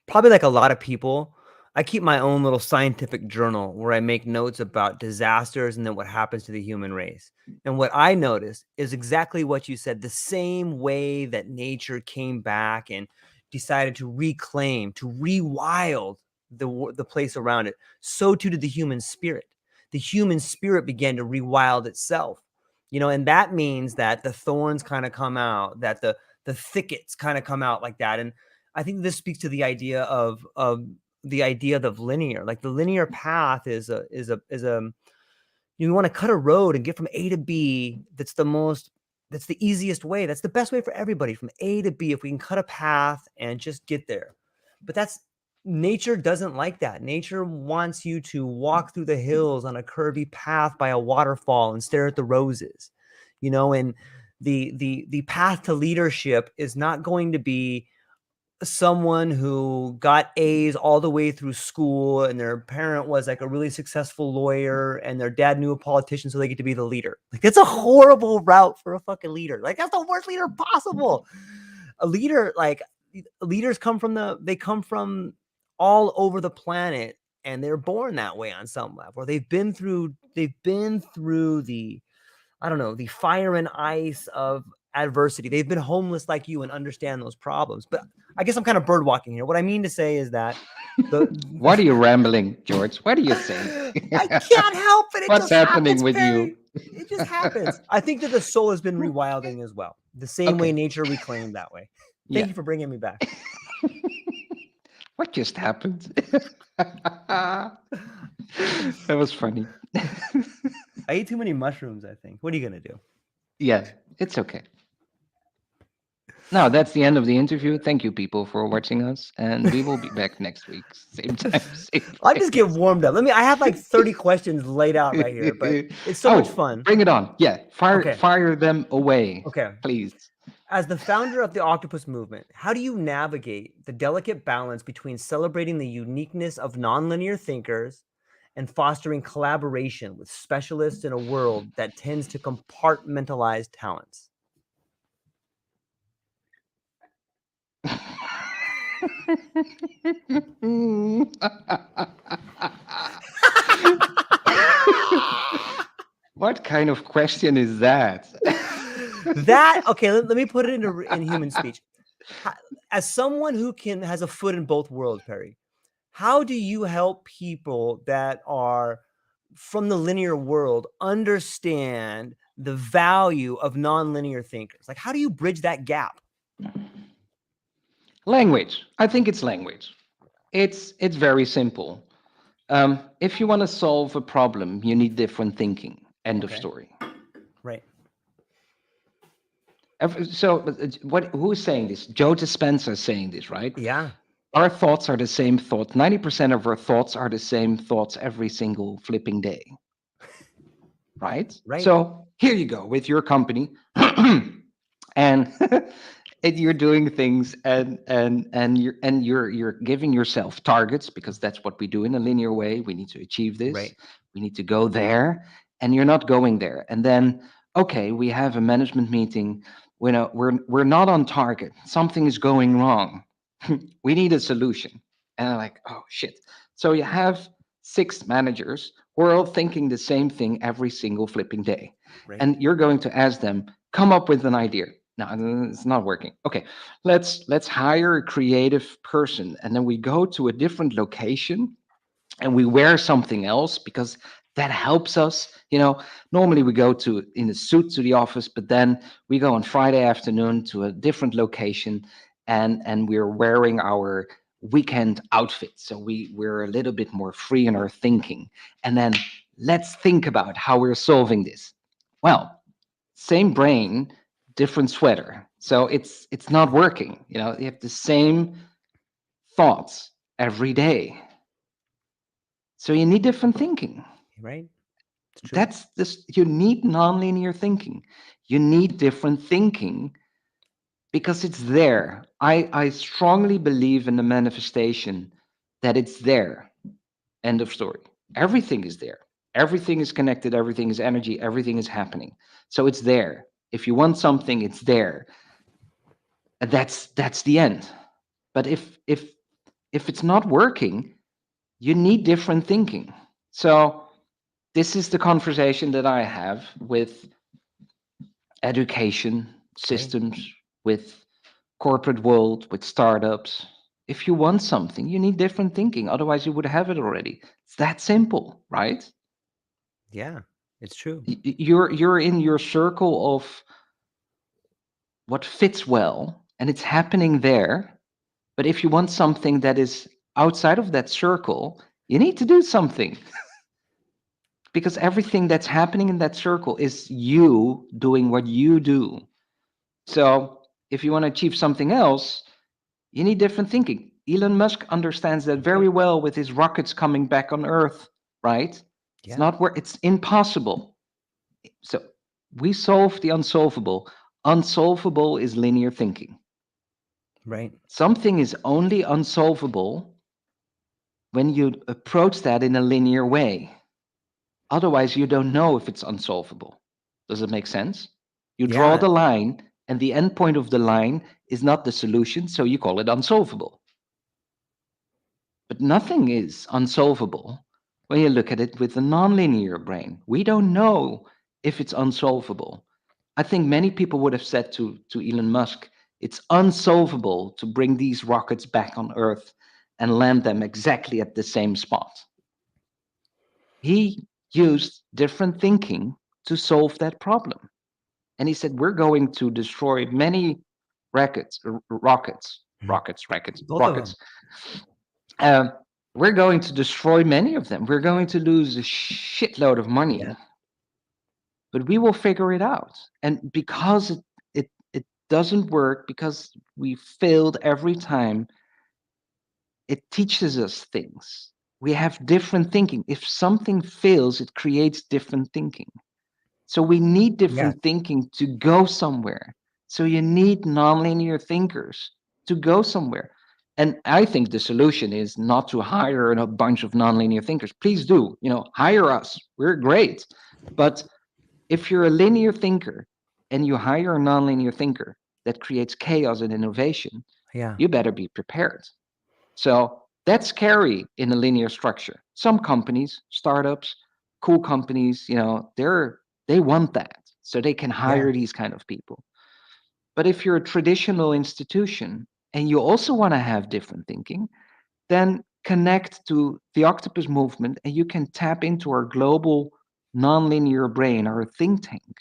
probably like a lot of people, I keep my own little scientific journal where I make notes about disasters and then what happens to the human race. And what I noticed is exactly what you said, the same way that nature came back and decided to reclaim, to rewild the place around it, so too did the human spirit. The human spirit began to rewild itself. And that means that the thorns kind of come out, that the thickets kind of come out like that. And I think this speaks to the idea of the idea of linear. Like the linear path is you want to cut a road and get from A to B. That's the easiest way. That's the best way for everybody, from A to B. If we can cut a path and just get there. But nature doesn't like that. Nature wants you to walk through the hills on a curvy path by a waterfall and stare at the roses, and the path to leadership is not going to be someone who got A's all the way through school and their parent was like a really successful lawyer and their dad knew a politician, so they get to be the leader. Like, that's a horrible route for a fucking leader. Like, that's the worst leader possible. A leader, like, leaders come from all over the planet, and they're born that way on some level. They've been through the, I don't know, the fire and ice of adversity. They've been homeless like you and understand those problems. But I guess I'm kind of bird walking here. What I mean to say is that What are you rambling, George? What are you saying? I can't help it. It What's just happening happens, with Perry. you? It just happens. I think that the soul has been rewilding as well, the same way nature reclaimed that way. Thank you for bringing me back. What just happened? That was funny. I ate too many mushrooms, I think. What are you going to do? Yeah, it's okay. Now, that's the end of the interview. Thank you, people, for watching us. And we will be back next week. Same time, same place. I'll just get warmed up. I have like 30 questions laid out right here, but it's so much fun. Bring it on. Yeah, fire them away. Okay. Please. As the founder of the Octopus Movement, how do you navigate the delicate balance between celebrating the uniqueness of nonlinear thinkers and fostering collaboration with specialists in a world that tends to compartmentalize talents? What kind of question is that? Okay, let me put it in human speech. As someone who has a foot in both worlds, Perry, how do you help people that are from the linear world understand the value of nonlinear thinkers? Like, how do you bridge that gap? Language. I think it's language. It's very simple. If you want to solve a problem, you need different thinking. End of story. Right. So, who is saying this? Joe Dispenza is saying this, right? Yeah. Our thoughts are the same thought. 90% of our thoughts are the same thoughts every single flipping day. Right? Right. So here you go with your company, and you're doing things, and you're giving yourself targets, because that's what we do in a linear way. We need to achieve this. Right. We need to go there, and you're not going there. And then, okay, we have a management meeting. we're not on target. Something is going wrong. We need a solution. And I'm like, oh shit. So you have 6 managers who are all thinking the same thing every single flipping day. Right. And you're going to ask them, come up with an idea. No, it's not working. Okay, let's hire a creative person. And then we go to a different location and we wear something else because that helps us. Normally we go to in a suit to the office, but then we go on Friday afternoon to a different location, and we're wearing our weekend outfit, so we're a little bit more free in our thinking. And then let's think about how we're solving this. Well, same brain, different sweater, so it's not working. You have the same thoughts every day. So you need different thinking. Right. It's true. That's this. You need nonlinear thinking. You need different thinking because it's there. I strongly believe in the manifestation that it's there. End of story. Everything is there. Everything is connected. Everything is energy. Everything is happening. So it's there. If you want something, it's there. And that's the end. But if it's not working, you need different thinking. So this is the conversation that I have with education systems, with corporate world, with startups. If you want something, you need different thinking. Otherwise, you would have it already. It's that simple, right? Yeah, it's true. You're in your circle of what fits well, and it's happening there. But if you want something that is outside of that circle, you need to do something. Because everything that's happening in that circle is you doing what you do. So if you want to achieve something else, you need different thinking. Elon Musk understands that very well with his rockets coming back on Earth, right? It's not where it's impossible. So we solve the unsolvable. Unsolvable is linear thinking. Right. Something is only unsolvable when you approach that in a linear way. Otherwise, you don't know if it's unsolvable. Does it make sense? You draw Yeah. the line, and the end point of the line is not the solution, so you call it unsolvable. But nothing is unsolvable when you look at it with a nonlinear brain. We don't know if it's unsolvable. I think many people would have said to Elon Musk, it's unsolvable to bring these rockets back on Earth and land them exactly at the same spot. He used different thinking to solve that problem. And he said, we're going to destroy many rockets. Both of them. Um, we're going to destroy many of them. We're going to lose a shitload of money, Yeah. but we will figure it out. And because it doesn't work, because we failed every time, it teaches us things. We have different thinking. If something fails, it creates different thinking. So we need Yeah. different thinking to go somewhere. So you need nonlinear thinkers to go somewhere. And I think the solution is not to hire a bunch of nonlinear thinkers. Please do, hire us. We're great. But if you're a linear thinker and you hire a nonlinear thinker that creates chaos and innovation, Yeah. you better be prepared. So that's scary in a linear structure. Some companies, startups, cool companies, they want that. So they can Yeah. hire these kind of people. But if you're a traditional institution and you also want to have different thinking, then connect to the Octopus Movement and you can tap into our global nonlinear brain, our think tank.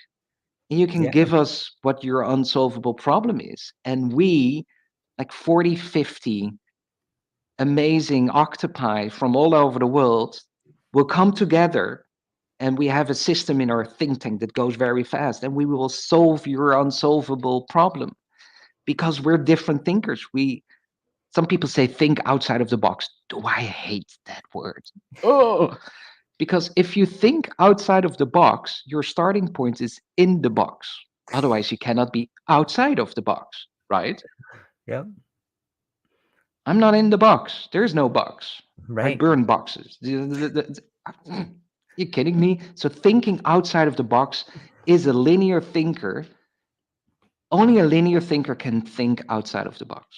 And you can Yeah. give us what your unsolvable problem is. And we, like 40, 50 amazing octopi from all over the world, will come together, and we have a system in our think tank that goes very fast, and we will solve your unsolvable problem because we're different thinkers. Some people say think outside of the box. Do I hate that word? Oh, because if you think outside of the box, your starting point is in the box. Otherwise, you cannot be outside of the box, right? Yep. I'm not in the box. There's no box. I Right. burn boxes. You kidding me? So thinking outside of the box is a linear thinker Only a linear thinker can think outside of the box.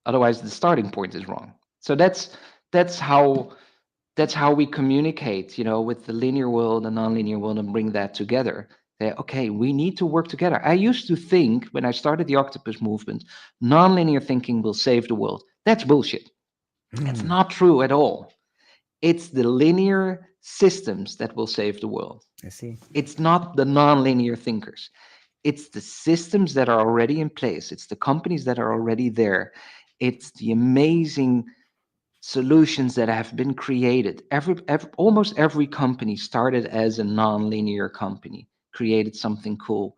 Otherwise, the starting point is wrong. So that's how we communicate, with the linear world and nonlinear world, and bring that together. Say, okay, we need to work together. I used to think when I started the Octopus Movement, nonlinear thinking will save the world. That's bullshit. It's not true at all. It's the linear systems that will save the world. I see. It's not the nonlinear thinkers. It's the systems that are already in place. It's the companies that are already there. It's the amazing solutions that have been created. Almost every company started as a non-linear company, created something cool.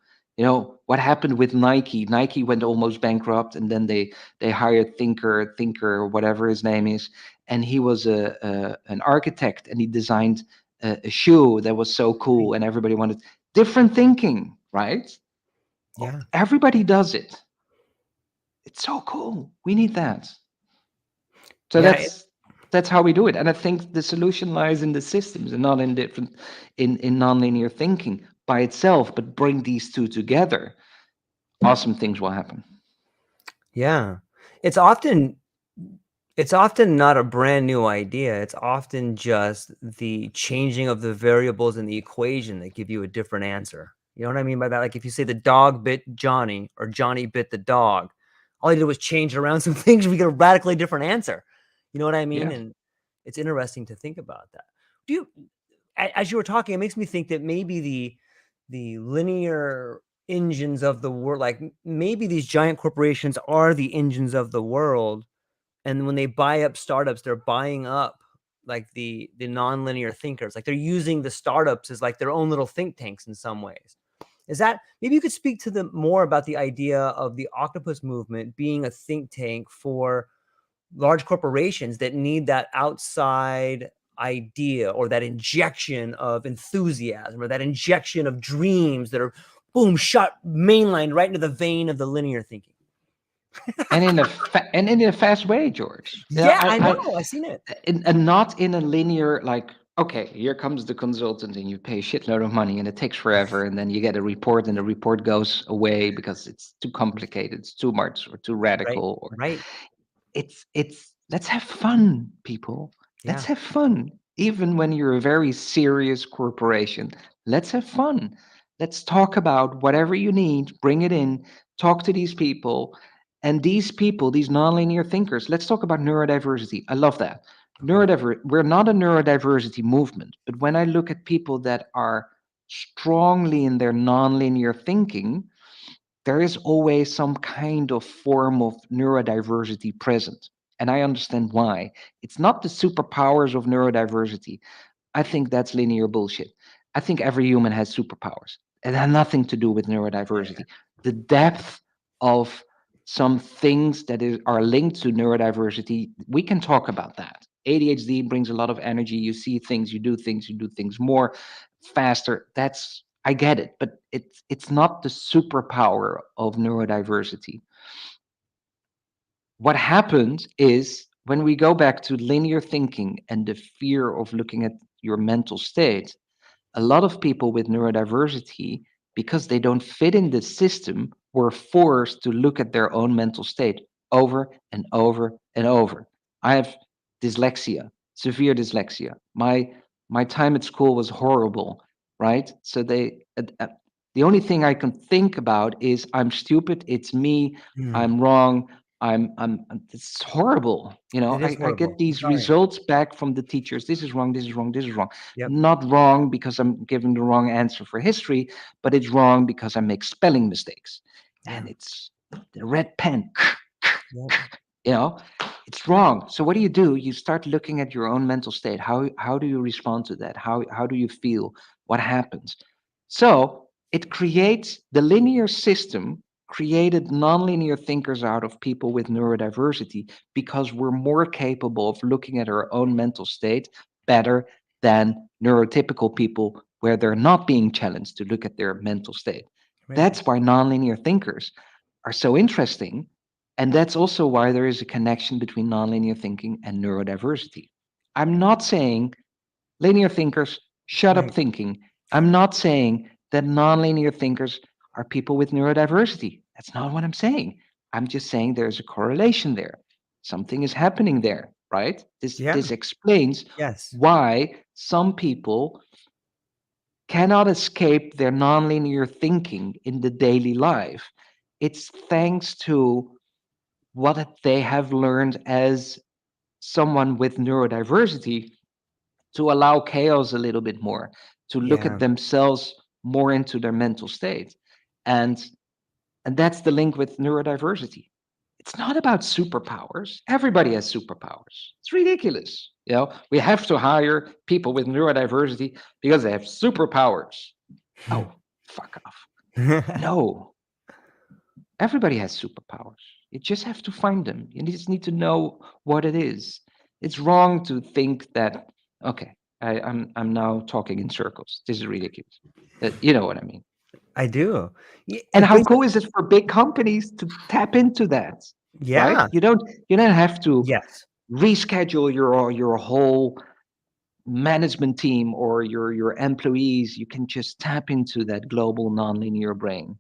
What happened with Nike? Nike went almost bankrupt, and then they hired Thinker, or whatever his name is, and he was an architect, and he designed a shoe that was so cool, and everybody wanted different thinking, right? Yeah. Everybody does it. It's so cool. We need that. So Yeah. that's how we do it. And I think the solution lies in the systems and not in nonlinear thinking by itself, but bring these two together. Awesome things will happen. Yeah. It's often not a brand new idea. It's often just the changing of the variables in the equation that give you a different answer. You know what I mean by that? Like if you say the dog bit Johnny or Johnny bit the dog, all he did was change around some things, we get a radically different answer. You know what I mean? Yeah. And it's interesting to think about that. As you were talking, it makes me think that maybe the linear engines of the world, like maybe these giant corporations are the engines of the world. And when they buy up startups, they're buying up like the nonlinear thinkers. Like they're using the startups as like their own little think tanks in some ways. Is that, maybe you could speak to them more about the idea of the Octopus Movement being a think tank for large corporations that need that outside idea or that injection of enthusiasm or that injection of dreams that are boom, shot mainlined right into the vein of the linear thinking. And in a fast way, George. Yeah, I know. I've seen it. And not in a linear, like, okay, here comes the consultant and you pay a shitload of money and it takes forever, and then you get a report and the report goes away because it's too complicated, it's too much or too radical, or Right. it's let's have fun, people. Let's Yeah. have fun. Even when you're a very serious corporation, let's have fun. Let's talk about whatever you need, bring it in, talk to these people. And these people, these nonlinear thinkers, let's talk about neurodiversity. I love that. We're not a neurodiversity movement, but when I look at people that are strongly in their nonlinear thinking, there is always some kind of form of neurodiversity present. And I understand why. It's not the superpowers of neurodiversity. I think that's linear bullshit. I think every human has superpowers. It has nothing to do with neurodiversity. The depth of some things that are linked to neurodiversity, we can talk about that. ADHD brings a lot of energy. You see things, you do things more faster. I get it, but it's not the superpower of neurodiversity. What happens is when we go back to linear thinking and the fear of looking at your mental state, a lot of people with neurodiversity, because they don't fit in the system, were forced to look at their own mental state over and over and over. I have dyslexia, severe dyslexia. My time at school was horrible, right? So the only thing I can think about is I'm stupid, it's me, I'm wrong, it's horrible. It is I horrible. get I'm these sorry. results back from the teachers. This is wrong, this is wrong, this is wrong. Yep. Not wrong because I'm giving the wrong answer for history, but it's wrong because I make spelling mistakes. And it's the red pen. Yep. you know it's wrong. So what do? You start looking at your own mental state. How do you respond to that? How do you feel? What happens? So it creates the linear system, created nonlinear thinkers out of people with neurodiversity, because we're more capable of looking at our own mental state better than neurotypical people, where they're not being challenged to look at their mental state. Right. That's why nonlinear thinkers are so interesting. And that's also why there is a connection between nonlinear thinking and neurodiversity. I'm not saying linear thinkers shut up Right. thinking. I'm not saying that nonlinear thinkers are people with neurodiversity. That's not what I'm saying. I'm just saying there's a correlation there. Something is happening there, right? This Yeah. explains Yes. why some people cannot escape their nonlinear thinking in the daily life. It's thanks to what they have learned as someone with neurodiversity to allow chaos a little bit more, to look at Yeah. themselves more into their mental state. And and that's the link with neurodiversity. It's not about superpowers. Everybody has superpowers. It's ridiculous. We have to hire people with neurodiversity because they have superpowers. Oh, fuck off. No, everybody has superpowers. You just have to find them. You just need to know what it is. It's wrong to think that, okay, I'm now talking in circles. This is ridiculous. You know what I mean. I do. And It how brings cool is it for big companies to tap into that? Right? yeah. You don't have to Yes. reschedule your whole management team or your employees. You can just tap into that global nonlinear brain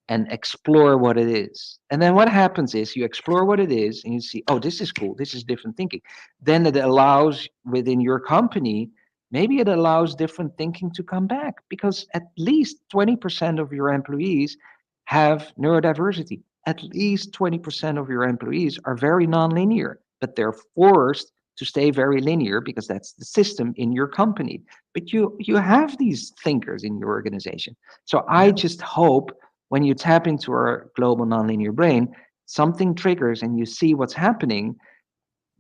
and explore what it is. And then what happens is you explore what it is and you see, oh, this is cool. This is different thinking. Then it allows within your company, maybe it allows different thinking to come back because at least 20% of your employees have neurodiversity. At least 20% of your employees are very nonlinear, but they're forced to stay very linear because that's the system in your company. But you have these thinkers in your organization. So I just Yes. hope when you tap into our global nonlinear brain, something triggers and you see what's happening,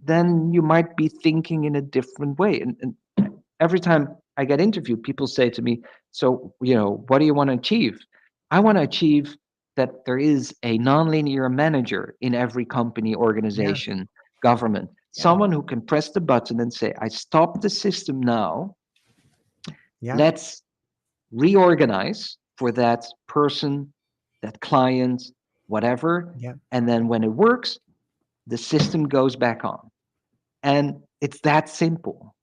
then you might be thinking in a different way. And every time I get interviewed, people say to me, so, what do you want to achieve? I want to achieve that there is a nonlinear manager in every company, Yeah. organization, government, Yeah. someone who can press the button and say, I stop the system now. Yeah. Let's reorganize for that person, that client, whatever. Yeah. And then when it works, the system goes back on. And it's that simple.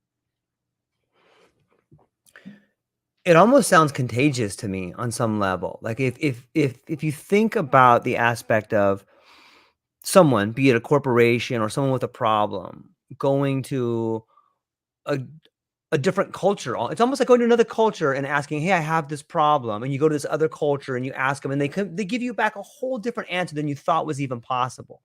It almost sounds contagious to me on some level. Like if you think about the aspect of someone, be it a corporation or someone with a problem, going to a a different culture. It's almost like going to another culture and asking, "Hey, I have this problem," and you go to this other culture and you ask them, and they give you back a whole different answer than you thought was even possible.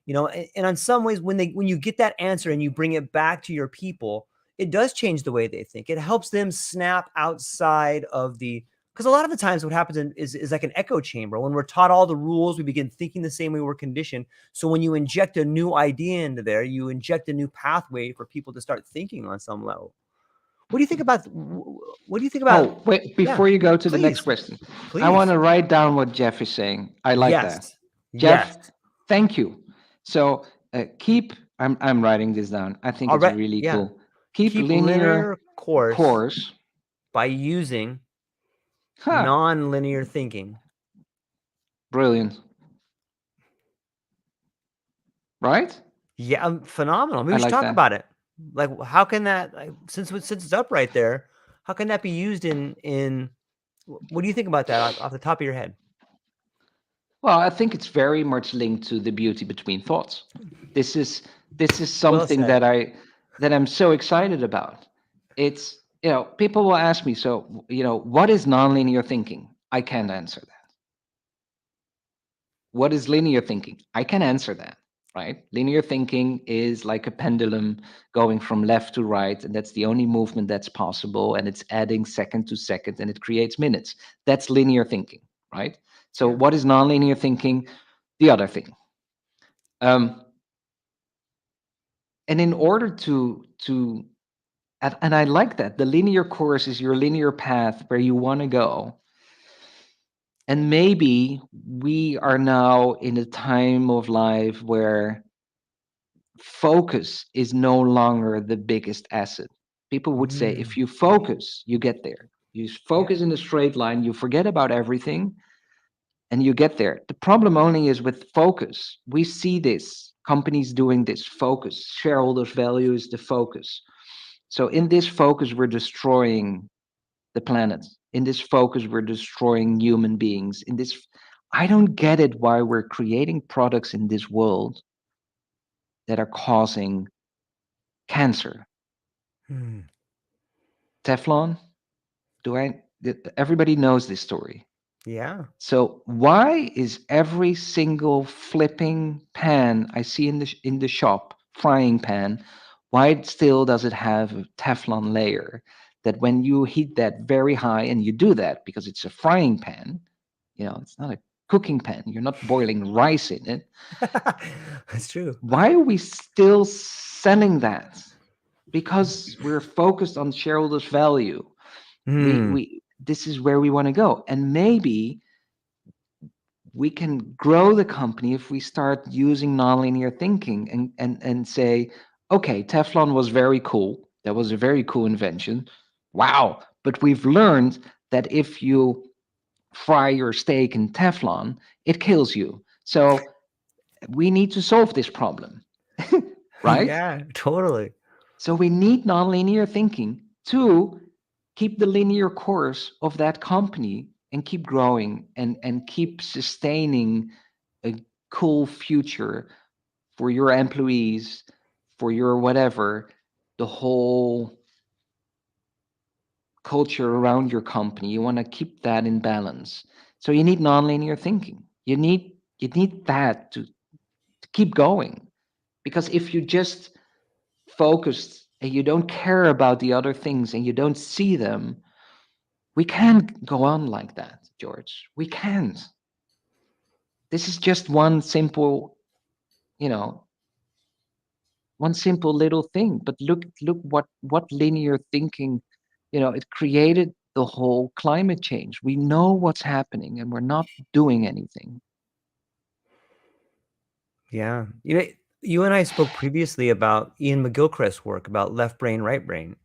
And in some ways, when you get that answer and you bring it back to your people, it does change the way they think. It helps them snap outside of the because a lot of the times what happens is like an echo chamber. When we're taught all the rules, we begin thinking the same way we're conditioned. So when you inject a new idea into there, you inject a new pathway for people to start thinking on some level. What do you think about what do you think about Oh, wait, yeah, before you go to the next please, question, I want please. to write down what Jeff is saying. I like that. Yes. Jeff, Yes. thank you. So I'm writing this down. I think All it's right. really Yeah. cool. Keep Keep linear linear course course. by using Huh, non-linear thinking. brilliant. Right? Yeah, phenomenal. Maybe I we should like talk that. about it. Like, how can that, like, since it's up right there, how can that be used in? What do you think about that off the top of your head? Well, I think it's very much linked to the beauty between thoughts. This is this is Well something said. that I'm so excited about. It's, people will ask me, so, what is nonlinear thinking? I can't answer that. What is linear thinking? I can answer that, right? Linear thinking is like a pendulum going from left to right, and that's the only movement that's possible, and it's adding second to second, and it creates minutes. That's linear thinking, right? So, Yeah. what is nonlinear thinking? The other thing. Um, and in order to and I like that the linear course is your linear path where you want to go. And maybe we are now in a time of life where focus is no longer the biggest asset. People would say if Mm, you focus, you get there. You yeah. focus in a straight line, you forget about everything, and you get there. The problem only is with focus. We see this, companies doing this focus, shareholders' value is the focus. So in this focus, we're destroying the planet. In this focus, we're destroying human beings. In this, I don't get it why we're creating products in this world that are causing cancer. Hmm. Teflon, everybody knows this story. Yeah. So why is every single flipping pan I see in the shop, frying pan, why still does it have a Teflon layer that when you heat that very high, and you do that because it's a frying pan, it's not a cooking pan, you're not boiling rice in it. That's true. Why are we still selling that? Because we're focused on shareholders' value. Hmm. We This is where we want to go, and maybe we can grow the company if we start using nonlinear thinking and say, okay, Teflon was very cool. That was a very cool invention. Wow. But we've learned that if you fry your steak in Teflon, it kills you. So we need to solve this problem, right? Yeah, totally. So we need nonlinear thinking to keep the linear course of that company and keep growing and keep sustaining a cool future for your employees, for your whatever, the whole culture around your company. You want to keep that in balance. So you need nonlinear thinking. You need that to keep going. Because if you just focused and you don't care about the other things and you don't see them, we can't go on like that, George. We can't. This is just one simple, you know, one simple little thing. But look what linear thinking, it created the whole climate change. We know what's happening and we're not doing anything. Yeah. You and I spoke previously about Ian McGilchrist's work about left brain, right brain.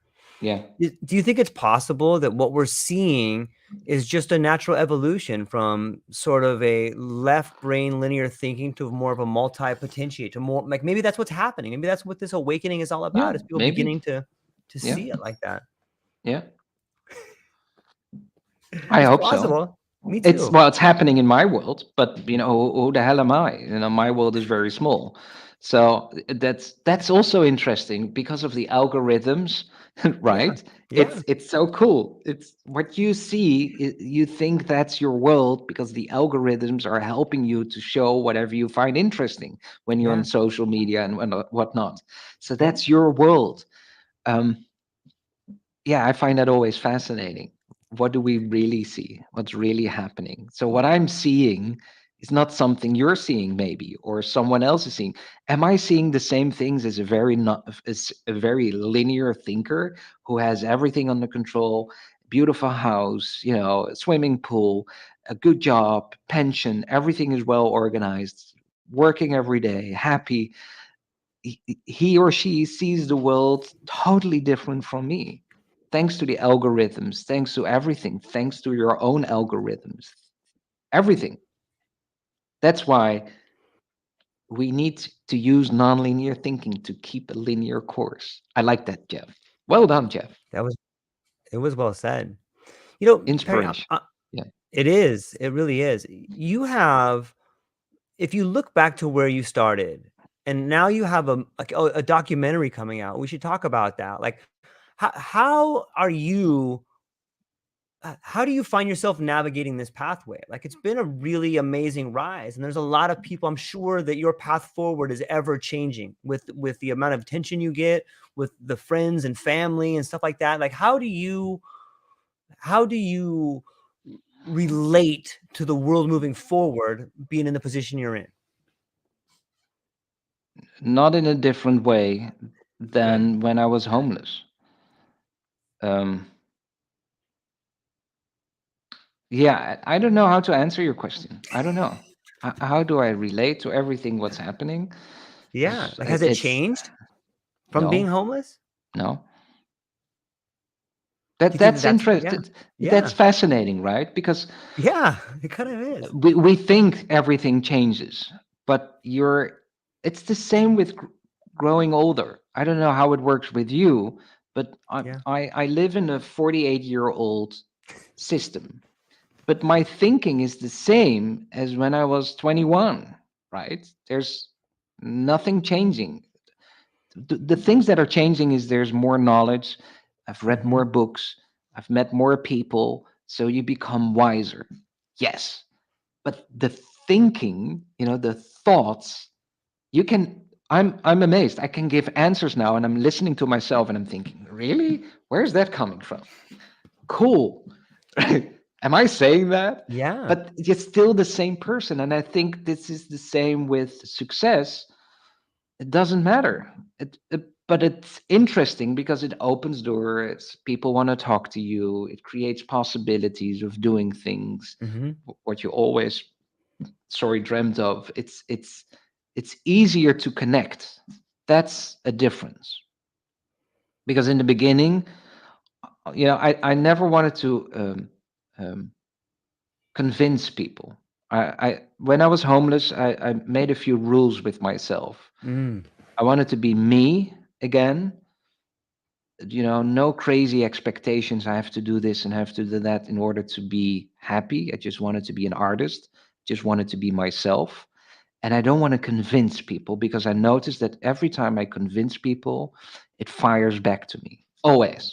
Yeah. Do you think it's possible that what we're seeing is just a natural evolution from sort of a left brain linear thinking to more of a multi-potentiate, to more like maybe that's what's happening. Maybe that's what this awakening is all Yeah, about, is people maybe. beginning to Yeah. see it like that. Yeah. I It's hope so. possible. Me It's too. well, it's happening in my world, but who the hell am I? My world is very small. So that's also interesting because of the algorithms, Yeah. right? Yeah. It's so cool. It's what you see, you think that's your world because the algorithms are helping you to show whatever you find interesting when you're on Yeah. social media and whatnot. So Yeah. that's your world. Um, yeah, I find that always fascinating. What do we really see? What's really happening? So what I'm seeing is not something you're seeing, maybe, or someone else is seeing. Am I seeing the same things as a very not as a very linear thinker who has everything under control, beautiful house, swimming pool, a good job, pension, everything is well organized, working every day, happy. He or she sees the world totally different from me, thanks to the algorithms, thanks to everything, thanks to your own algorithms, everything. That's why we need to use nonlinear thinking to keep a linear course. I like that, Jeff. Well done, Jeff. That was it was well said. Perry, Inspiration. Yeah. it is. It really is. You have, if you look back to where you started, and now you have a documentary coming out. We should talk about that. Like, how are you? How do you find yourself navigating this pathway? Like, it's been a really amazing rise, and there's a lot of people. I'm sure that your path forward is ever changing with the amount of attention you get, with the friends and family and stuff like that. Like, how do you relate to the world moving forward, being in the position you're in? Not in a different way Good. than when I was homeless. Um, yeah, I don't know how to answer your question. I don't know. How do I relate to everything what's happening? Yeah. Like, has it It's changed from being no, homeless? no. Do you think that That's that's yeah. interesting. That's Yeah. fascinating, right? Because Yeah. It kind of is. we think everything changes, but it's the same with growing older. I don't know how it works with you, but Yeah. I live in a 48-year-old system, but my thinking is the same as when I was 21, right? There's nothing changing. The things that are changing is there's more knowledge. I've read Mhm. more books. I've met more people. So you become wiser. Yes. But the thinking, the thoughts, you can, I'm amazed. I can give answers now and I'm listening to myself and I'm thinking, really? Where's that coming from? Cool. Am I saying that? Yeah. But it's still the same person. And I think this is the same with success. It doesn't matter. But it's interesting because it opens doors. People want to talk to you. It creates possibilities of doing things, Mhm. what you always, dreamt of. It's easier to connect. That's a difference. Because in the beginning, I never wanted to um, convince people. I when I was homeless, I made a few rules with myself. Mm. I wanted to be me again. No crazy expectations. I have to do this and have to do that in order to be happy. I just wanted to be an artist, just wanted to be myself. And I don't want to convince people because I noticed that every time I convince people, it fires back to me. Always.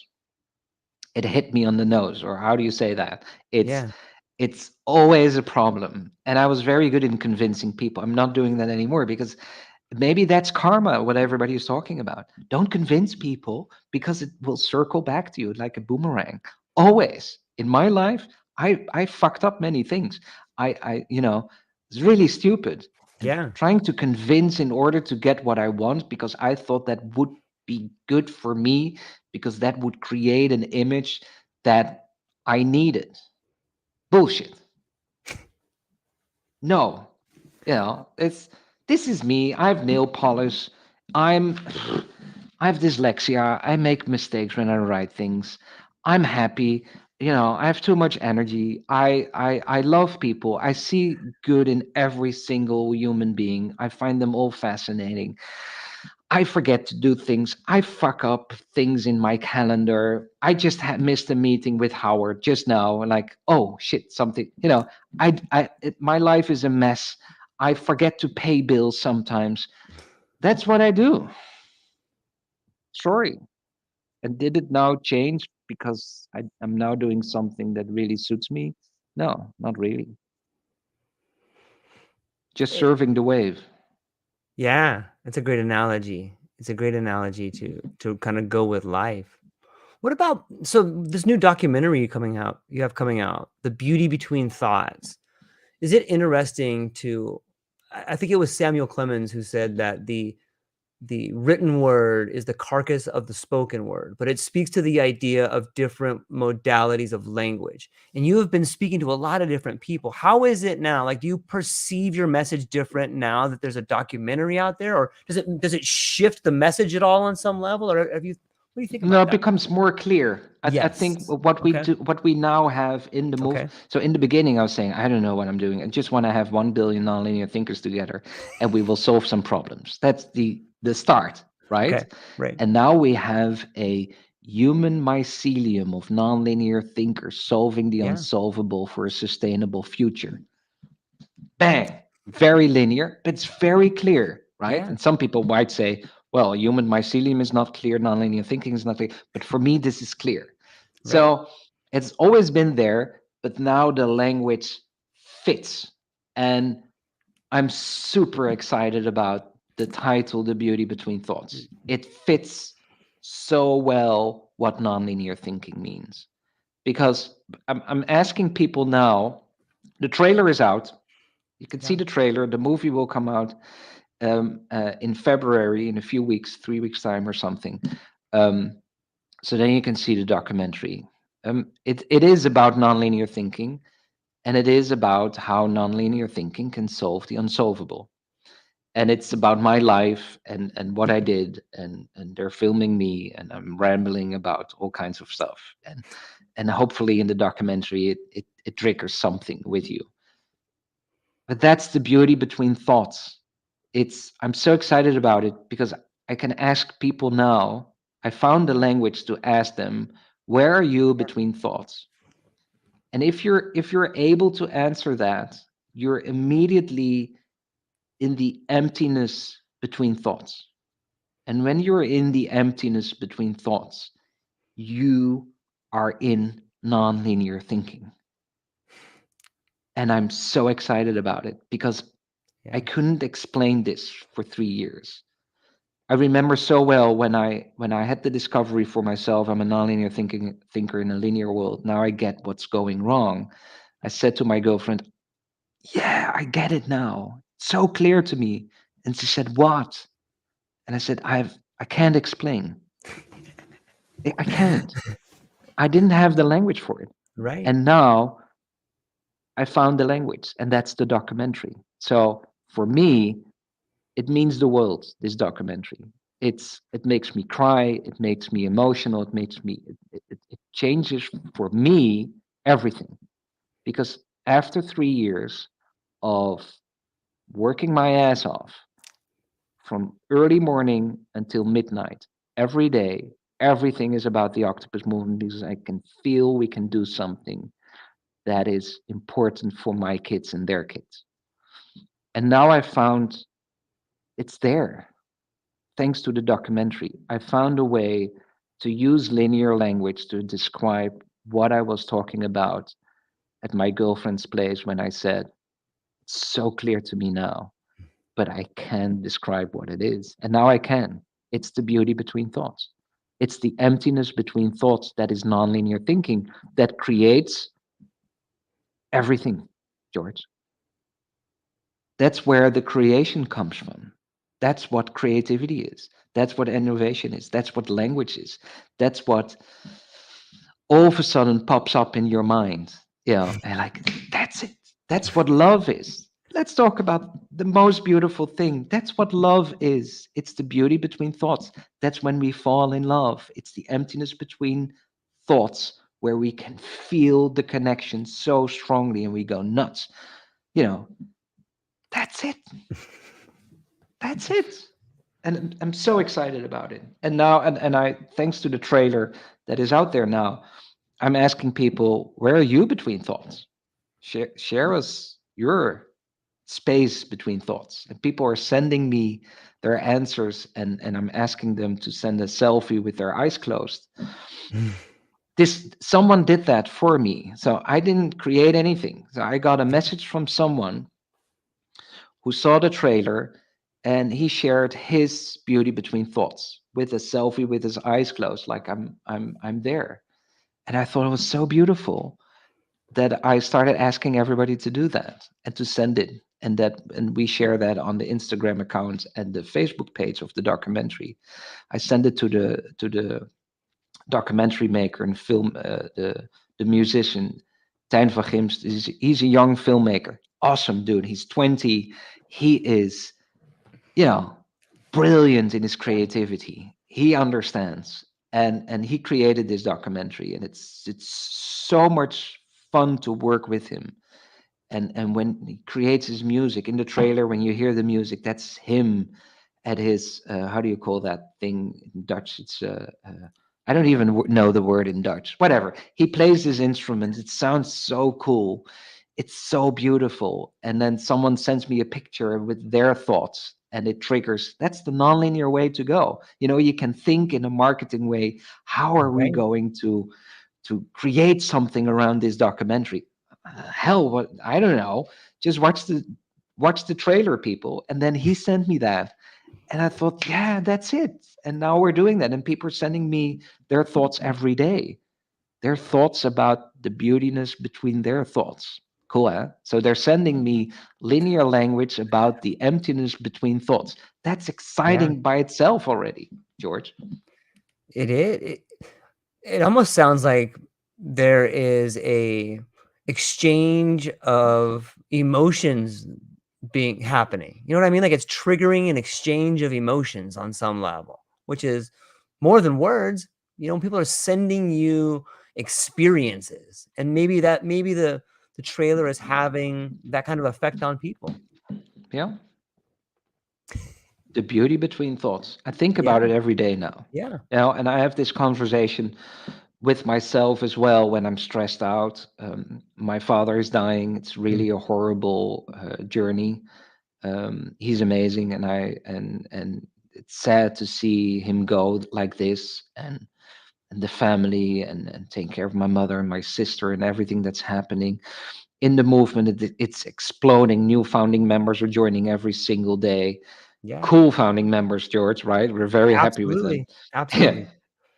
It hit me on the nose, or how do you say that? It's Yeah. it's always a problem. And I was very good in convincing people. I'm not doing that anymore because maybe that's karma, what everybody is talking about. Don't convince people because it will circle back to you like a boomerang. Always. In my life, I fucked up many things. It's really stupid. And Yeah. trying to convince in order to get what I want because I thought that would be good for me because that would create an image that I needed. Bullshit. No, it's this is me. I have nail polish. I'm I have dyslexia. I make mistakes when I write things. I'm happy. I have too much energy. I love people. I see good in every single human being. I find them all fascinating. I forget to do things. I fuck up things in my calendar. I just missed a meeting with Howard just now. Like, oh shit, something. My life is a mess. I forget to pay bills sometimes. That's what I do. Sorry. And did it now change because I'm now doing something that really suits me? No, not really. Just It surfing the wave. Yeah, it's a great analogy. It's a great analogy to kinda go with life. What about this new documentary you have coming out, The Beauty Between Thoughts. Is it interesting to I think it was Samuel Clemens who said that the written word is the carcass of the spoken word, but it speaks to the idea of different modalities of language. And you have been speaking to a lot of different people. How is it now? Like, do you perceive your message different now that there's a documentary out there, or does it shift the message at all on some level? Or what do you think No, about it that? becomes more clear. I think Yes. what we Okay. do, what we now have in the move. Okay. So in the beginning, I was saying, I don't know what I'm doing. I just want to have 1 billion nonlinear thinkers together, and we will solve some problems. That's the start, right? Okay. Right. And now we have a human mycelium of nonlinear thinkers solving the Yeah. unsolvable for a sustainable future. Bang, very linear, but it's very clear, right? Yeah. And some people might say, well, human mycelium is not clear, nonlinear thinking is not clear, but for me, this is clear. Right. So it's always been there, but now the language fits. And I'm super excited about the title, The Beauty Between Thoughts. It fits so well what nonlinear thinking means. Because I'm asking people now, the trailer is out, you can see Yeah. the trailer. The movie will come out in February, in a few weeks, 3 weeks time or something. Um, so then you can see the documentary. It is about nonlinear thinking, and it is about how nonlinear thinking can solve the unsolvable. And it's about my life and what I did, and they're filming me, and I'm rambling about all kinds of stuff. And hopefully in the documentary it triggers something with you. But that's the beauty between thoughts. I'm so excited about it because I can ask people now. I found the language to ask them, where are you between thoughts? And if you're able to answer that, you're immediately in the emptiness between thoughts. And when you're in the emptiness between thoughts, you are in nonlinear thinking. And I'm so excited about it because I couldn't explain this for 3 years. I remember so well when I had the discovery for myself, I'm a nonlinear thinker in a linear world. Now I get what's going wrong. I said to my girlfriend, "Yeah, I get it now. It's so clear to me." And she said, "What?" And I said, I can't explain. I can't. I didn't have the language for it. Right. And now I found the language, and that's the documentary. So for me, it means the world, this documentary. It makes me cry, it makes me emotional, it changes for me everything. Because after 3 years of working my ass off from early morning until midnight, every day, everything is about the octopus movement because I can feel we can do something that is important for my kids and their kids. And now I found it's there. Thanks to the documentary, I found a way to use linear language to describe what I was talking about at my girlfriend's place when I said, it's so clear to me now, but I can't describe what it is. And now I can. It's the beauty between thoughts. It's the emptiness between thoughts that is nonlinear thinking that creates everything, George. That's where the creation comes from. That's what creativity is. That's what innovation is. That's what language is. That's what all of a sudden pops up in your mind. And like, that's it. That's what love is. Let's talk about the most beautiful thing. That's what love is. It's the beauty between thoughts. That's when we fall in love. It's the emptiness between thoughts where we can feel the connection so strongly and we go nuts. You know, that's it. That's it. And I'm so excited about it. And now, and I, thanks to the trailer that is out there now, I'm asking people, where are you between thoughts? Share us your space between thoughts. And people are sending me their answers, and I'm asking them to send a selfie with their eyes closed. This someone did that for me. So I didn't create anything. So I got a message from someone who saw the trailer and he shared his beauty between thoughts with a selfie with his eyes closed, like I'm there. And I thought it was so beautiful that I started asking everybody to do that and to send it. And we share that on the Instagram account and the Facebook page of the documentary. I send it to the documentary maker and film the musician Tijn van Gimst. He's a young filmmaker, awesome dude. He's 20. He is, brilliant in his creativity. He understands, and he created this documentary, and it's so much fun to work with him. And when he creates his music in the trailer, when you hear the music, that's him at his how do you call that thing in Dutch? It's I don't even know the word in Dutch. Whatever. He plays his instrument. It sounds so cool. It's so beautiful. And then someone sends me a picture with their thoughts and it triggers. That's the nonlinear way to go. You can think in a marketing way. How are we Right. going to create something around this documentary? Hell, what, I don't know. Just watch the trailer, people. And then he sent me that. And I thought, yeah, that's it. And now we're doing that. And people are sending me their thoughts every day. Their thoughts about the beautiness between their thoughts. Cool, huh? So they're sending me linear language about the emptiness between thoughts. That's Yeah. exciting by itself already, George. It is. It almost sounds like there is a exchange of emotions being happening. You know what I mean? Like it's triggering an exchange of emotions on some level, which is more than words. People are sending you experiences, and maybe the trailer is having that kind of effect on people. Yeah. The beauty between thoughts. I think Yeah, about it every day now. yeah. And I have this conversation with myself as well when I'm stressed out. My father is dying. It's Mm, really a horrible journey. He's amazing, and it's sad to see him go like this, and the family, and taking care of my mother and my sister and everything that's happening in the movement. It's exploding. New founding members are joining every single day. yeah, Cool founding members, George, right? We're very happy with them. absolutely, absolutely.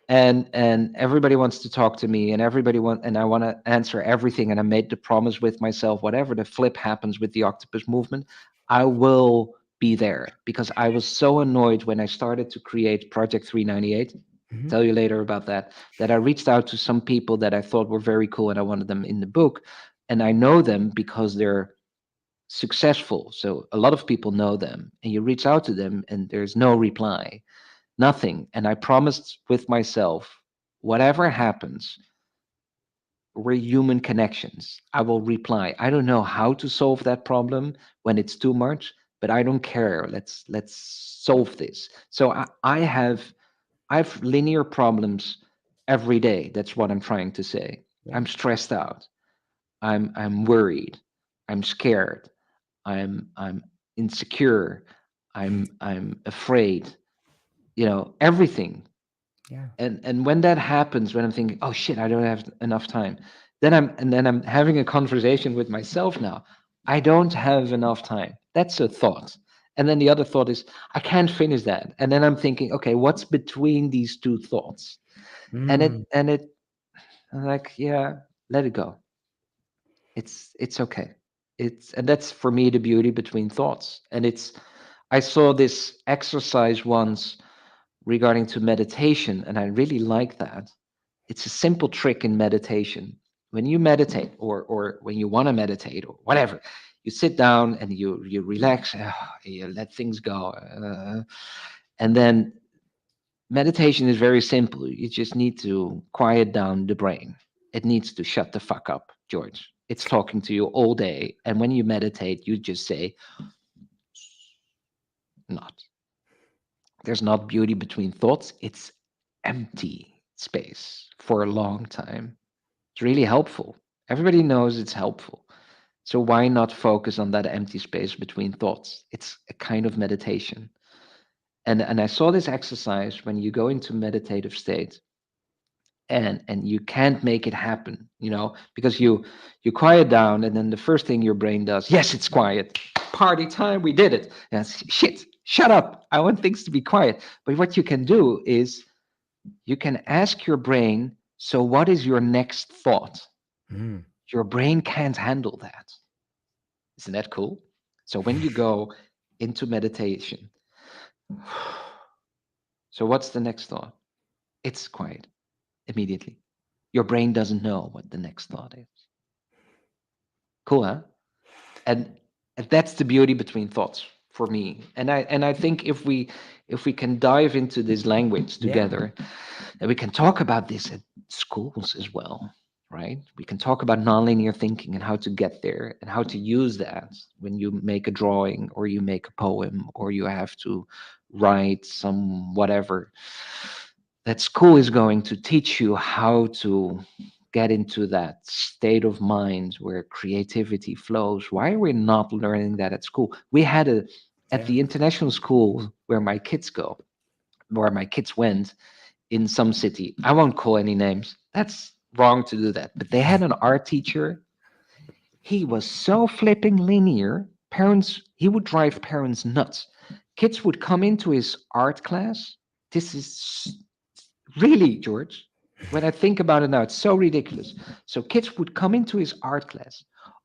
And everybody wants to talk to me, and I want to answer everything, and I made the promise with myself, whatever the flip happens with the Octopus Movement, I will be there, because I was so annoyed when I started to create Project 398. Mhm. Tell you later about that I reached out to some people that I thought were very cool, and I wanted them in the book, and I know them because they're successful, so a lot of people know them, and you reach out to them and there's no reply, nothing. And I promised with myself, whatever happens, we're human connections. I will reply. I don't know how to solve that problem when it's too much, but I don't care. Let's solve this. So I have linear problems every day. That's what I'm trying to say. Yeah, I'm stressed out. I'm worried. I'm scared. I'm insecure. I'm afraid. Everything. yeah. And when that happens, when I'm thinking, oh shit, I don't have enough time, then I'm having a conversation with myself now. I don't have enough time. That's a thought. And then the other thought is, I can't finish that. And then I'm thinking, okay, what's between these two thoughts? And Mm, it I'm like, yeah, let it go. It's okay. And that's for me the beauty between thoughts. And I saw this exercise once regarding to meditation, and I really like that. It's a simple trick in meditation. When you meditate, or when you want to meditate, or whatever, you sit down and you relax, you let things go, and then meditation is very simple. You just need to quiet down the brain. It needs to shut the fuck up, George. It's talking to you all day, and when you meditate, you just say, not. There's not beauty between thoughts. It's empty space for a long time. It's really helpful. Everybody knows it's helpful. So why not focus on that empty space between thoughts? It's a kind of meditation. And I saw this exercise when you go into meditative state, and you can't make it happen, because you quiet down, and then the first thing your brain does, yes, it's quiet. Party time, we did it. And it's, shit, shut up. I want things to be quiet. But what you can do is you can ask your brain, so what is your next thought? mm. Your brain can't handle that. Isn't that cool? So when you go into meditation, so what's the next thought? It's quiet immediately. Your brain doesn't know what the next thought is. Cool, huh? And that's the beauty between thoughts for me. And I think if we can dive into this language Yeah, together, and we can talk about this at schools as well, right? We can talk about nonlinear thinking and how to get there and how to use that when you make a drawing, or you make a poem, or you have to write some whatever. That school is going to teach you how to get into that state of mind where creativity flows. Why are we not learning that at school? We had at yeah. the international school where my kids went, in some city. I won't call any names. That's wrong to do that. But they had an art teacher. He was so flipping linear. He would drive parents nuts. Kids would come into his art class. This is really, George, when I think about it now, it's so ridiculous. So kids would come into his art class,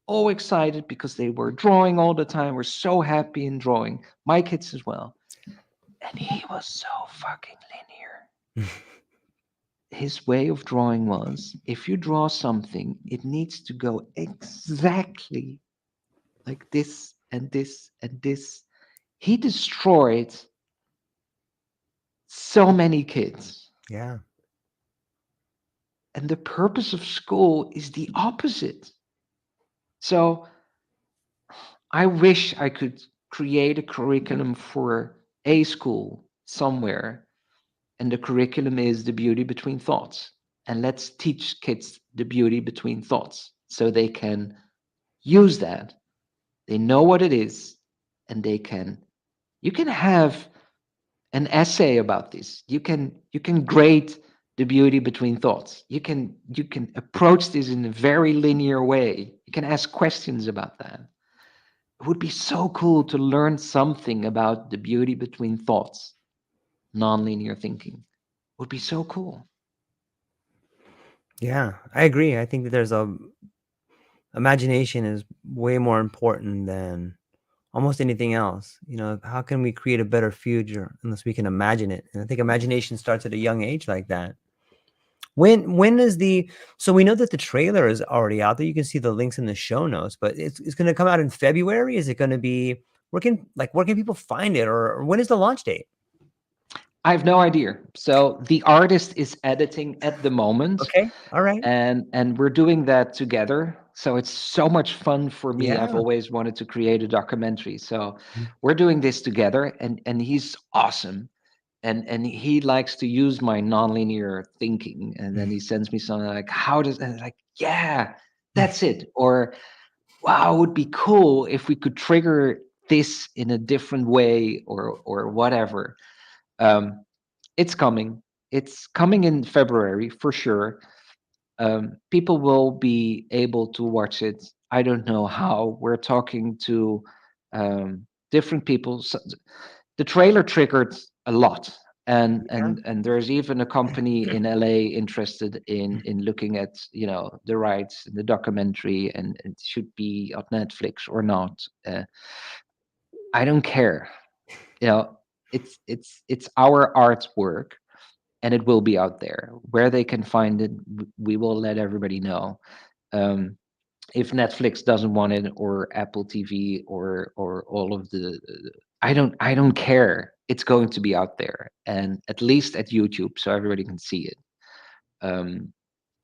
all excited because they were drawing all the time, were so happy in drawing. My kids as well. And he was so fucking linear. His way of drawing was, if you draw something, it needs to go exactly like this and this and this. He destroyed so many kids. Yeah. And the purpose of school is the opposite. So I wish I could create a curriculum for a school somewhere, and the curriculum is the beauty between thoughts. And let's teach kids the beauty between thoughts so they can use that. They know what it is, and you can have an essay about this. You can grade the beauty between thoughts. You can approach this in a very linear way. You can ask questions about that. It would be so cool to learn something about the beauty between thoughts, nonlinear thinking. Would be so cool. Yeah, I agree. I think that there's a imagination is way more important than almost anything else. How can we create a better future unless we can imagine it? And I think imagination starts at a young age like that. When is the so we know that the trailer is already out there. You can see the links in the show notes, but it's going to come out in February. Is it going to be where can people find it, or when is the launch date? I have no idea. So the artist is editing at the moment, Okay. All right. and we're doing that together. So it's so much fun for me. I've Yeah. always wanted to create a documentary. So we're doing this together, and he's awesome. And he likes to use my nonlinear thinking, and then he sends me something like, how does, and like, yeah, that's it. Or, wow, it would be cool if we could trigger this in a different way, or whatever. um, it's coming. It's coming in February for sure. People will be able to watch it. I don't know how. We're talking to different people. So the trailer triggered a lot, and Yeah. there's even a company in LA interested in looking at the rights in the documentary, and it should be on Netflix or not. I don't care. You know, it's our artwork, and it will be out there. Where they can find it, we will let everybody know. Um, if Netflix doesn't want it, or Apple TV, or all of I don't care. It's going to be out there, and at least at YouTube, so everybody can see it. Um,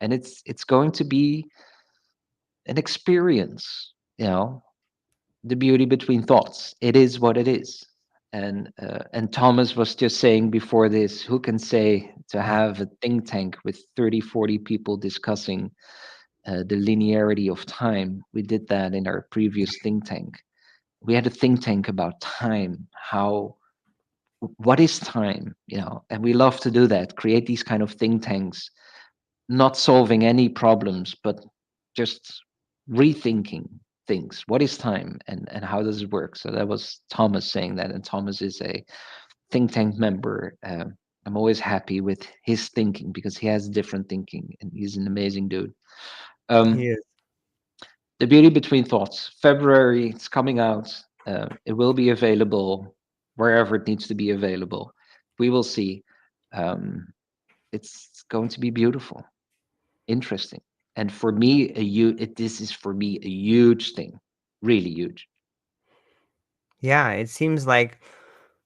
and it's going to be an experience. The beauty between thoughts. It is what it is. And Thomas was just saying before this, who can say to have a think tank with 30, 40 people discussing the linearity of time? We did that in our previous think tank. We had a think tank about time, what is time, and we love to do that, create these kind of think tanks, not solving any problems, but just rethinking things. What is time, and how does it work? So that was Thomas saying that, and Thomas is a think tank member. I'm always happy with his thinking because he has different thinking, and he's an amazing dude. He Um, is. the Beauty Between Thoughts, February, it's coming out. It will be available wherever it needs to be available. We will see. Um, it's going to be beautiful, interesting, and for me, this is for me a huge thing, really huge. Yeah, it seems like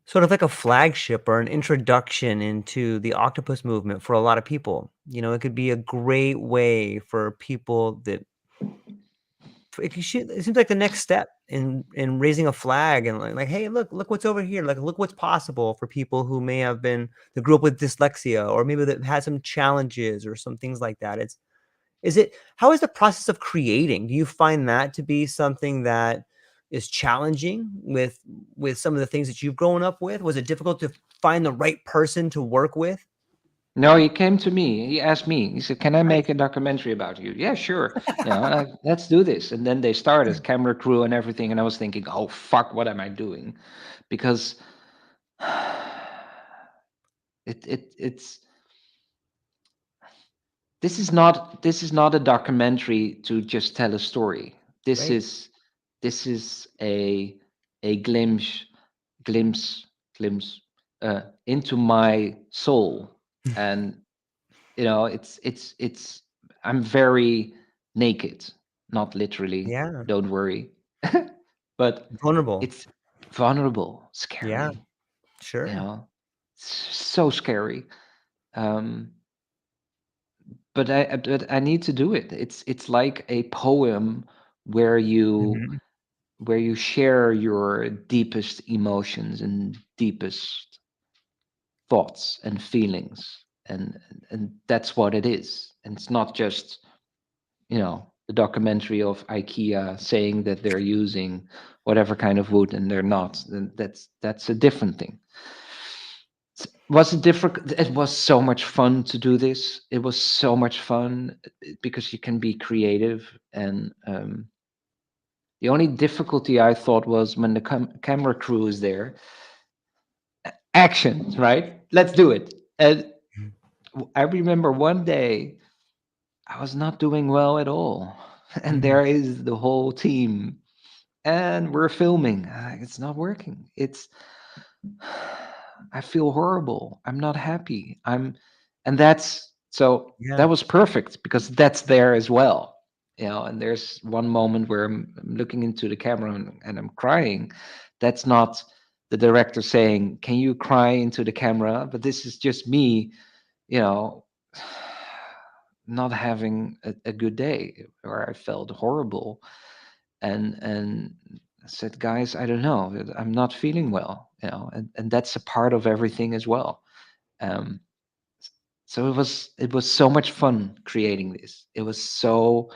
sort of like a flagship or an introduction into the octopus movement for a lot of people. It could be a great way for people that it seems like the next step in raising a flag and like, hey, look what's over here. Like, look what's possible for people who may have been that grew up with dyslexia, or maybe that had some challenges or some things like that. How is the process of creating? Do you find that to be something that is challenging with some of the things that you've grown up with? Was it difficult to find the right person to work with? No, he came to me. He asked me. He said, "Can I make Nice. a documentary about you?" Yeah, sure. Let's do this. And then they started, camera crew and everything. And I was thinking, "Oh fuck, what am I doing?" Because it's this is not a documentary to just tell a story. This Right. is this is a glimpse glimpse into my soul. And it's I'm very naked, not literally, Yeah. don't worry. But Vulnerable. it's vulnerable, Yeah. scary, you Sure. know so scary. um but I need to do it. It's like a poem where you Mhm. where you share your deepest emotions and deepest thoughts and feelings, and that's what it is. And it's not just, the documentary of IKEA saying that they're using whatever kind of wood and they're not. Then that's a different thing. Was it different? It was so much fun to do this. It was so much fun because you can be creative. And the only difficulty I thought was when the camera crew is there. Action, right? Let's do it. And I remember one day I was not doing well at all. And Mhm. there is the whole team, and we're filming. It's not working. I feel horrible. I'm not happy. And that's so Yeah. that was perfect because that's there as well. And there's one moment where I'm looking into the camera and I'm crying. That's not the director saying, "Can you cry into the camera?" But this is just me, you know, not having a good day, or I felt horrible, and I said, "Guys, I don't know, I'm not feeling well," and that's a part of everything as well. Um, so it was so much fun creating this. It was so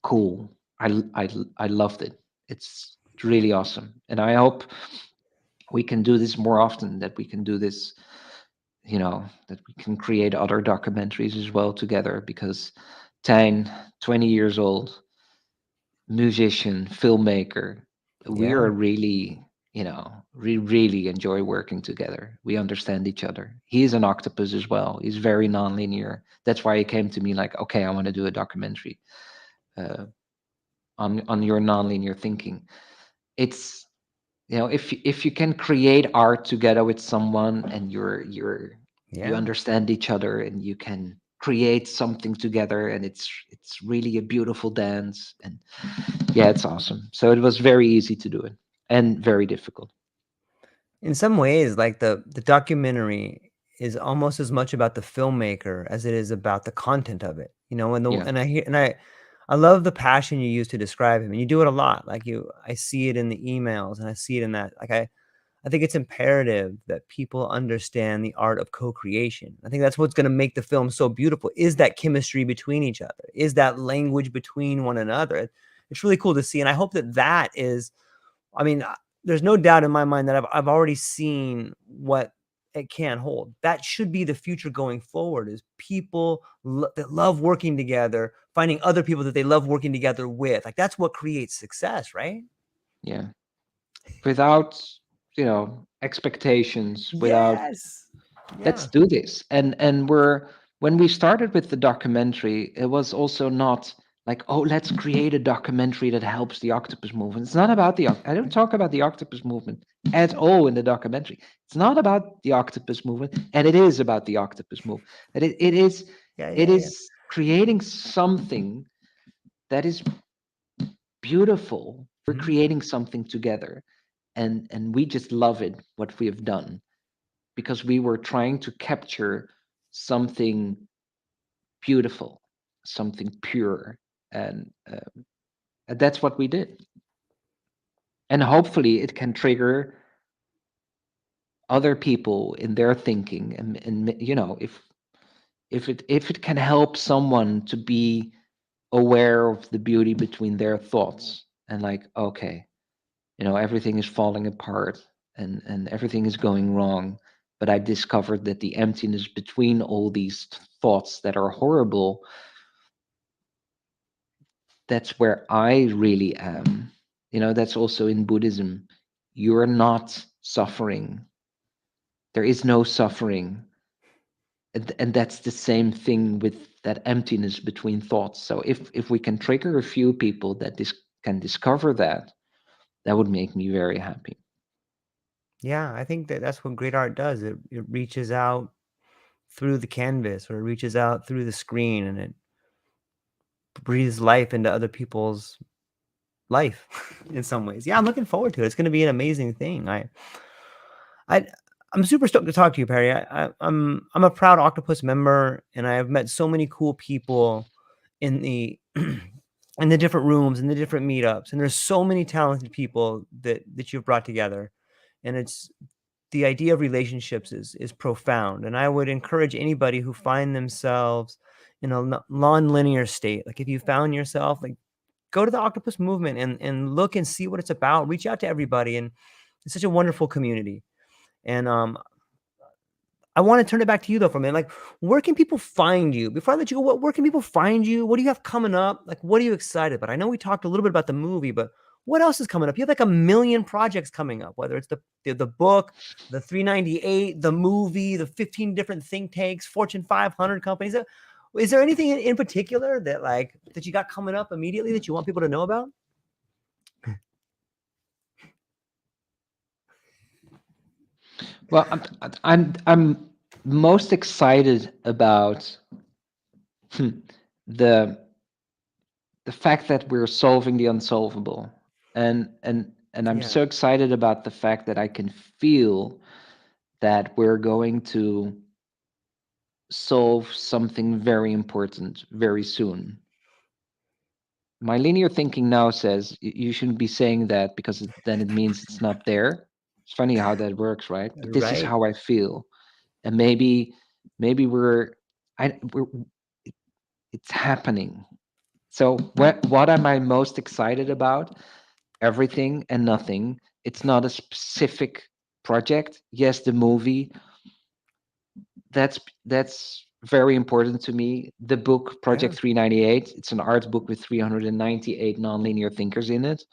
cool. I loved it. It's really awesome, and I hope we can do this more often. That we can do this, that we can create other documentaries as well together. Because Tijn, 20 years old, musician, filmmaker, we Yeah. are really, we really enjoy working together. We understand each other. He's an octopus as well. He's very nonlinear. That's why he came to me like, okay, I want to do a documentary uh, on your nonlinear thinking. It's if you can create art together with someone, and you Yeah. understand each other, and you can create something together, and it's really a beautiful dance. And yeah, it's awesome. So it was very easy to do it, and very difficult. In some ways, like the documentary is almost as much about the filmmaker as it is about the content of it, Yeah, and I love the passion you use to describe him, and you do it a lot. Like I see it in the emails, and I see it in that. Like I think it's imperative that people understand the art of co-creation. I think that's what's going to make the film so beautiful. Is that chemistry between each other? Is that language between one another? It's really cool to see, and I hope that is. I mean, there's no doubt in my mind that I've already seen what it can hold. That should be the future going forward, is people that love working together, finding other people that they love working together with. Like that's what creates success, right? yeah. Without expectations, without, Yes. let's Yeah. do this. And when we started with the documentary, it was also not like, oh, let's create a documentary that helps the octopus movement. It's not about I don't talk about the octopus movement at all in the documentary. It's not about the octopus movement, and it is about the octopus movement. And Yeah, it yeah, yeah. is creating something that is beautiful. We're Mhm. creating something together, and we just love it, what we have done, because we were trying to capture something beautiful, something pure, and that's what we did. And hopefully, it can trigger other people in their thinking, and if it can help someone to be aware of the beauty between their thoughts, and like, okay, everything is falling apart, and everything is going wrong, but I discovered that the emptiness between all these thoughts that are horrible, that's where I really am. That's also in Buddhism. You're not suffering. There is no suffering. And that's the same thing with that emptiness between thoughts. So if we can trigger a few people that can discover that, that would make me very happy. Yeah, I think that's what great art does. It reaches out through the canvas, or it reaches out through the screen, and it breathes life into other people's life in some ways. Yeah, I'm looking forward to it. It's going to be an amazing thing. I, I'm super stoked to talk to you, Perry. I'm a proud Octopus member, and I have met so many cool people in the and the different rooms and the different meetups. And there's so many talented people that you've brought together. And it's the idea of relationships is profound. And I would encourage anybody who find themselves in a non-linear state. Like if you found yourself, like, go to the Octopus Movement and look and see what it's about. Reach out to everybody. And it's such a wonderful community. And I want to turn it back to you though for a minute. Like, where can people find you? Before I let you go, where can people find you? What do you have coming up? Like, what are you excited about? I know we talked a little bit about the movie, but what else is coming up? You have like 1 million projects coming up, whether it's the book, the 398, the movie, the 15 different think tanks, Fortune 500 companies. Is there anything in particular that you got coming up immediately that you want people to know about? Well, I'm most excited about the fact that we're solving the unsolvable, and I'm so excited about the fact that I can feel that we're going to solve something very important very soon. My linear thinking now says you shouldn't be saying that because then it means it's not there. It's funny how that works, right? But this is how I feel, and maybe we're it's happening. So what am I most excited about? Everything and nothing. It's not a specific project. Yes, the movie. That's very important to me. The book Project 398. It's an art book with 398 nonlinear thinkers in it.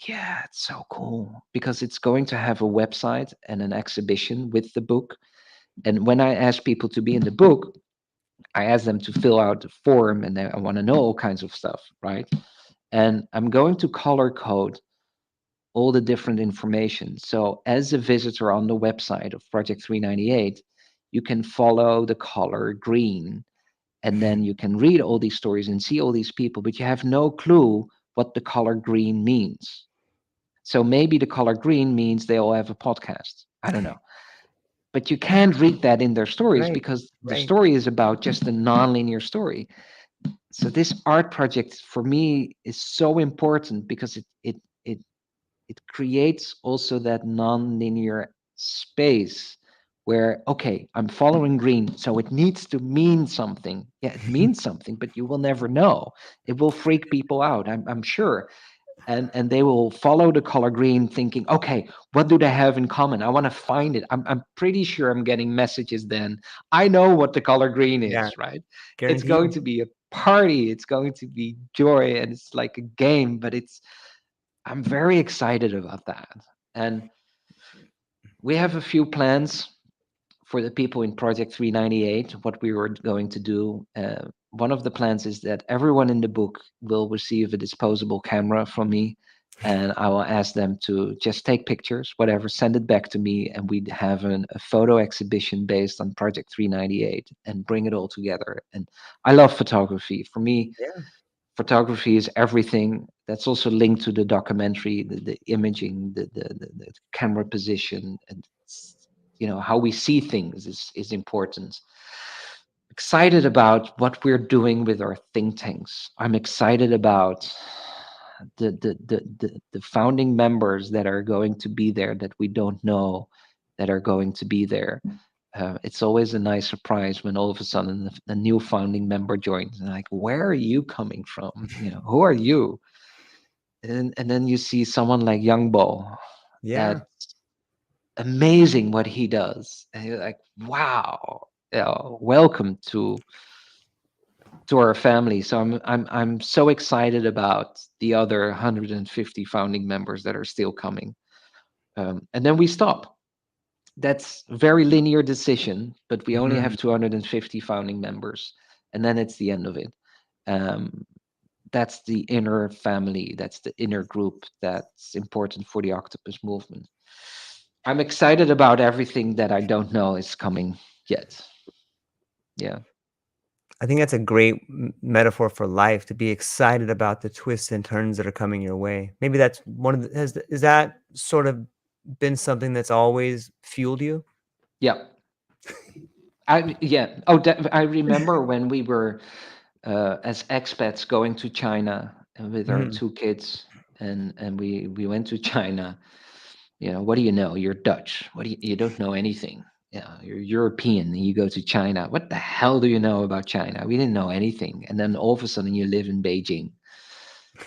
Yeah, it's so cool because it's going to have a website and an exhibition with the book. And when I ask people to be in the book, I ask them to fill out the form, and I want to know all kinds of stuff, right? And I'm going to color code all the different information. So as a visitor on the website of Project 398, you can follow the color green, and then you can read all these stories and see all these people, but you have no clue what the color green means. So maybe the color green means they all have a podcast. I don't know. But you can't read that in their stories because the story is about just a nonlinear story. So this art project for me is so important because it creates also that nonlinear space where, okay, I'm following green, so it needs to mean something. Yeah, it means something, but you will never know. It will freak people out, I'm sure. And they will follow the color green thinking, okay, what do they have in common? I want to find it. I'm pretty sure I'm getting messages then. I know what the color green is, right? It's going to be a party. It's going to be joy, and it's like a game, but I'm very excited about that. And we have a few plans for the people in Project 398, what we were going to do. One of the plans is that everyone in the book will receive a disposable camera from me, and I will ask them to just take pictures, whatever, send it back to me, and we'd have a photo exhibition based on Project 398 and bring it all together. And I love photography. For me, photography is everything. That's also linked to the documentary, the imaging, the camera position, and how we see things is important. Excited about what we're doing with our think tanks. I'm excited about the founding members that are going to be there that we don't know that are going to be there. It's always a nice surprise when all of a sudden a new founding member joins, and like, where are you coming from? Who are you? And then you see someone like Young Bo. That's amazing what he does, and you're like, wow, welcome to our family. So I'm so excited about the other 150 founding members that are still coming, and then we stop. That's a very linear decision, but we only have 250 founding members, and then it's the end of it. That's the inner family. That's the inner group that's important for the Octopus movement. I'm excited about everything that I don't know is coming yet. Yeah. I think that's a great metaphor for life, to be excited about the twists and turns that are coming your way. Maybe that's one of the, is that sort of been something that's always fueled you? Yeah. Yeah. Oh, I remember when we were as expats going to China with our Mhm. 2 kids, and we went to China. What do you know? You're Dutch. What do you don't know anything. You're European and you go to China. What the hell do you know about China? We didn't know anything. And then all of a sudden you live in Beijing.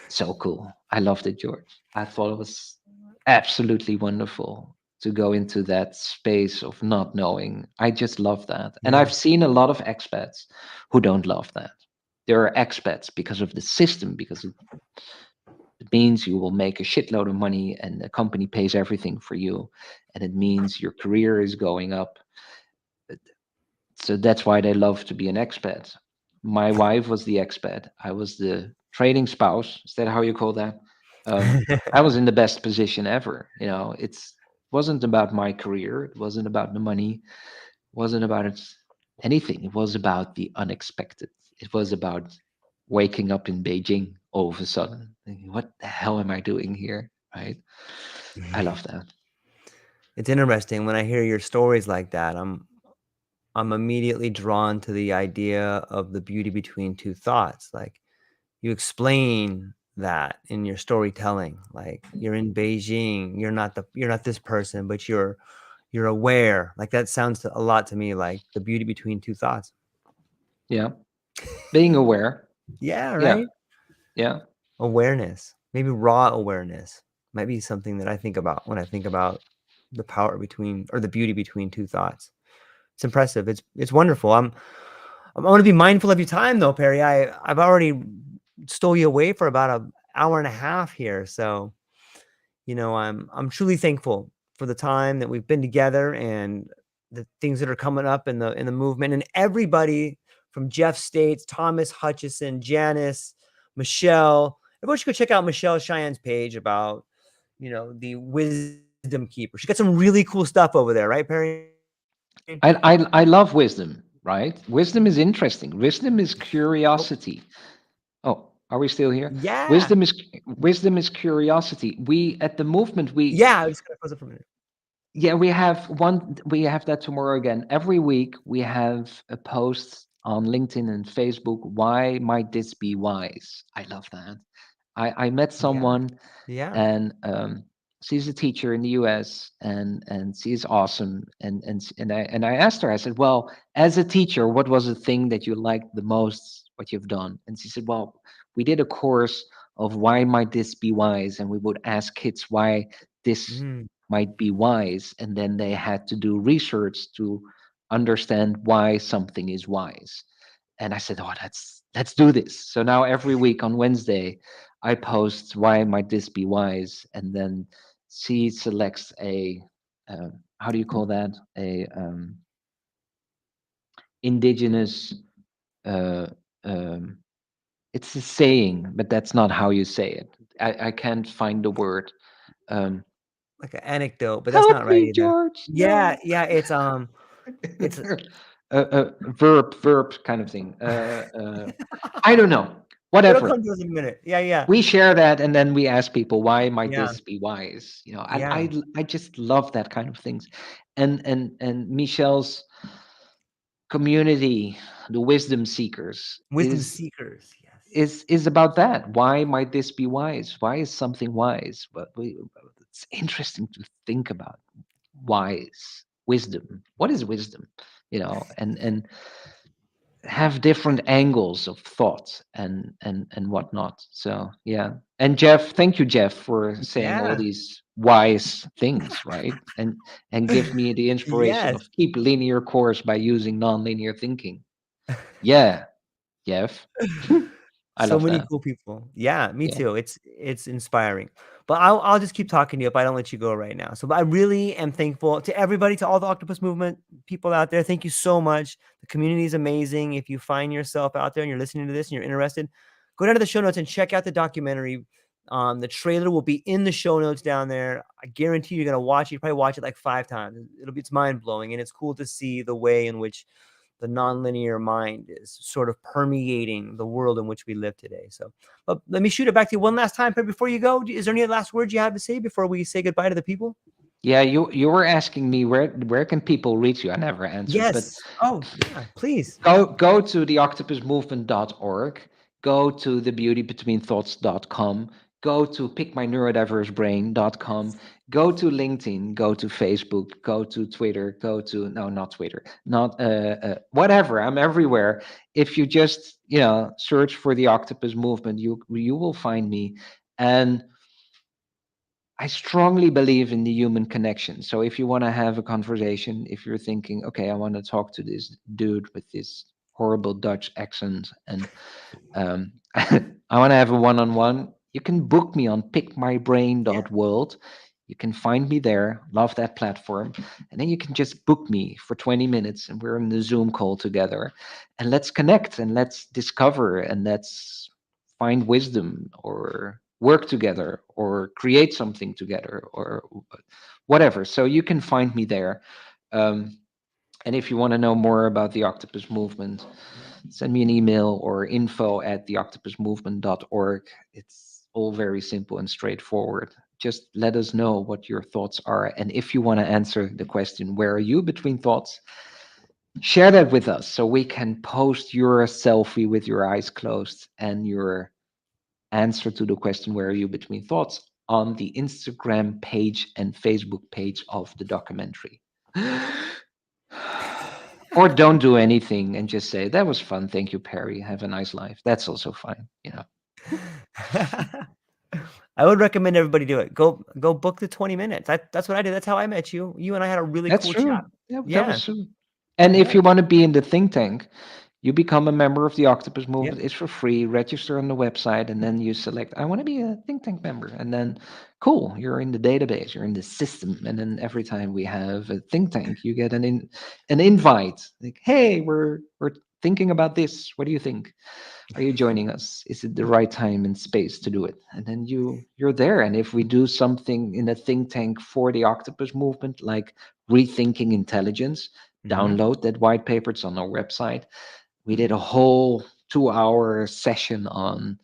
So cool. I loved it, George. I thought it was absolutely wonderful to go into that space of not knowing. I just love that. And Yeah. I've seen a lot of expats who don't love that. There are expats because of the system, because it means you will make a shitload of money and the company pays everything for you. And it means your career is going up. So that's why they love to be an expat. My wife was the expat. I was the trading spouse. Is that how you call that? I was in the best position ever. It wasn't about my career. It wasn't about the money. It wasn't about anything. It was about the unexpected. It was about waking up in Beijing all of a sudden, thinking, "What the hell am I doing here?" Right? I love that. It's interesting when I hear your stories like that. I'm immediately drawn to the idea of the beauty between two thoughts. Like you explain that in your storytelling. Like you're in Beijing, you're not this person, but you're aware. Like that sounds a lot to me like the beauty between two thoughts. Yeah, being aware. Yeah, Yeah, right? yeah. Awareness. Maybe raw awareness might be something that I think about when I think about the power between or the beauty between two thoughts. It's impressive. It's wonderful. I want to be mindful of your time though, Perry. I've already stole you away for about an hour and a half here. So, I'm truly thankful for the time that we've been together and the things that are coming up in the movement and everybody from Jeff States, Thomas Hutchison, Janice, Michelle. Everyone should go check out Michelle Cheyenne's page about, the wisdom keeper. She got some really cool stuff over there, right, Perry? I love wisdom, right? Wisdom is interesting. Wisdom is Oh, curiosity. Oh, are we still here? yeah. Wisdom is curiosity. We at the movement Yeah, I was just gonna pause it for a minute. yeah, we have that tomorrow again. Every week we have a post on LinkedIn and Facebook. Why might this be wise? I love that. I met Yeah. someone Yeah. and she's a teacher in the US and she's awesome and I asked her. I said, well, as a teacher, what was the thing that you liked the most what you've done? And she said, well, we did a course of why might this be wise, and we would ask kids why this Mm. might be wise, and then they had to do research to understand why something is wise. And I said, oh, let's do this. So now every week on Wednesday I post why might this be wise, and then she selects a how do you call that, a indigenous uh, um, it's a saying, but that's not how you say it. I can't find the word. um, Like an anecdote, but that's not Help right me, either. George. Yeah, No. yeah, it's Verb kind of thing. I don't know. it'll Whatever. come to us in a minute. Yeah, yeah. We share that, and then we ask people, why might Yeah, this be wise? yeah. I just love that kind of things. And Michelle's community, the wisdom seekers, Wisdom seekers, yes. is about that. Why might this be wise? Why is something wise? But it's interesting to think about wise wisdom. What is wisdom? And have different angles of thought and whatnot. So yeah. And Jeff, thank you, Jeff, for saying all Yeah. these wise things, right? And give me the inspiration Yes. of keep linear course by using nonlinear thinking. Yeah, Jeff. I So love many that. cool people. Yeah, me Yeah. too. It's inspiring. But I'll just keep talking to you if I don't let you go right now. So but I really am thankful to everybody, to all the Octopus Movement people out there. Thank you so much. The community is amazing. If you find yourself out there and you're listening to this and you're interested, go down to the show notes and check out the documentary. The trailer will be in the show notes down there. I guarantee you're gonna watch it. You probably watch it like 5 times. It's mind blowing, and it's cool to see the way in which the nonlinear mind is sort of permeating the world in which we live today. So let me shoot it back to you one last time before you go. Is there any last words you have to say before we say goodbye to the people? Yeah, you were asking me where can people reach you? I never answered, but Yes. Oh, yeah, please. go to the octopusmovement.org, go to thebeautybetweenthoughts.com, go to pickmyneuroDiverseBrain.com, go to LinkedIn, go to Facebook, go to Twitter, go to no, not Twitter, not whatever. I'm everywhere. If you just search for the Octopus Movement, you will find me. And I strongly believe in the human connection. So if you want to have a conversation, if you're thinking, okay, I want to talk to this dude with this horrible Dutch accent, and I want to have a one-on-one, you can book me on Yeah. pickmybrain.world. You can find me there. Love that platform. And then you can just book me for 20 minutes and we're in the Zoom call together. And let's connect and let's discover and let's find wisdom or work together or create something together or whatever. So you can find me there. Um, and if you want to know more about the Octopus Movement, send me an email or info@theoctopusmovement.org. It's all very simple and straightforward. Just let us know what your thoughts are. And if you want to answer the question, where are you between thoughts? Share that with us so we can post your selfie with your eyes closed and your answer to the question, where are you between thoughts, on the Instagram page and Facebook page of the documentary. Or don't do anything and just say, that was fun. Thank you, Perry. Have a nice life. That's also fine. I would recommend everybody do it. Go book the 20 minutes. That's what I did. That's how I met you. You and I had a really That's cool chat. true. Yeah, that Yeah. was true. And if Yeah. you want to be in the think tank, you become a member of the Octopus Yep. Movement. It's for free. Register on the website, and then you select, I want to be a think tank member. And then, cool, you're in the database, you're in the system. And then every time we have a think tank, you get an invite. Like, hey, we're thinking about this. What do you think? Are you joining us? Is it the right time and space to do it? And then you're there. And if we do something in a think tank for the Octopus Movement, like rethinking intelligence, Mhm. download that white paper. It's on our website. We did a whole 2-hour session on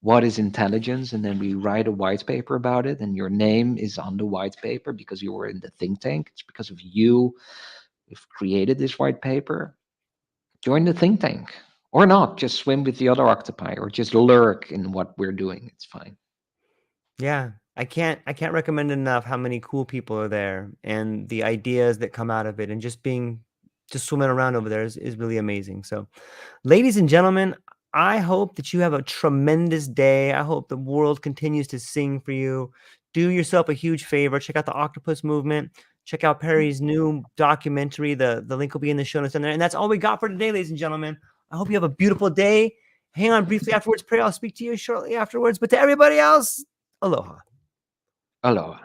what is intelligence, and then we write a white paper about it. And your name is on the white paper because you were in the think tank. It's because of you we've created this white paper. Join the think tank. Or not, just swim with the other octopi or just lurk in what we're doing. It's fine. Yeah. I can't recommend enough how many cool people are there and the ideas that come out of it, and just swimming around over there is really amazing. So, ladies and gentlemen, I hope that you have a tremendous day. I hope the world continues to sing for you. Do yourself a huge favor. Check out the Octopus Movement. Check out Perry's new documentary. The link will be in the show notes in there. And that's all we got for today, ladies and gentlemen. I hope you have a beautiful day. Hang on briefly afterwards, Perry. I'll speak to you shortly afterwards. But to everybody else, aloha. Aloha.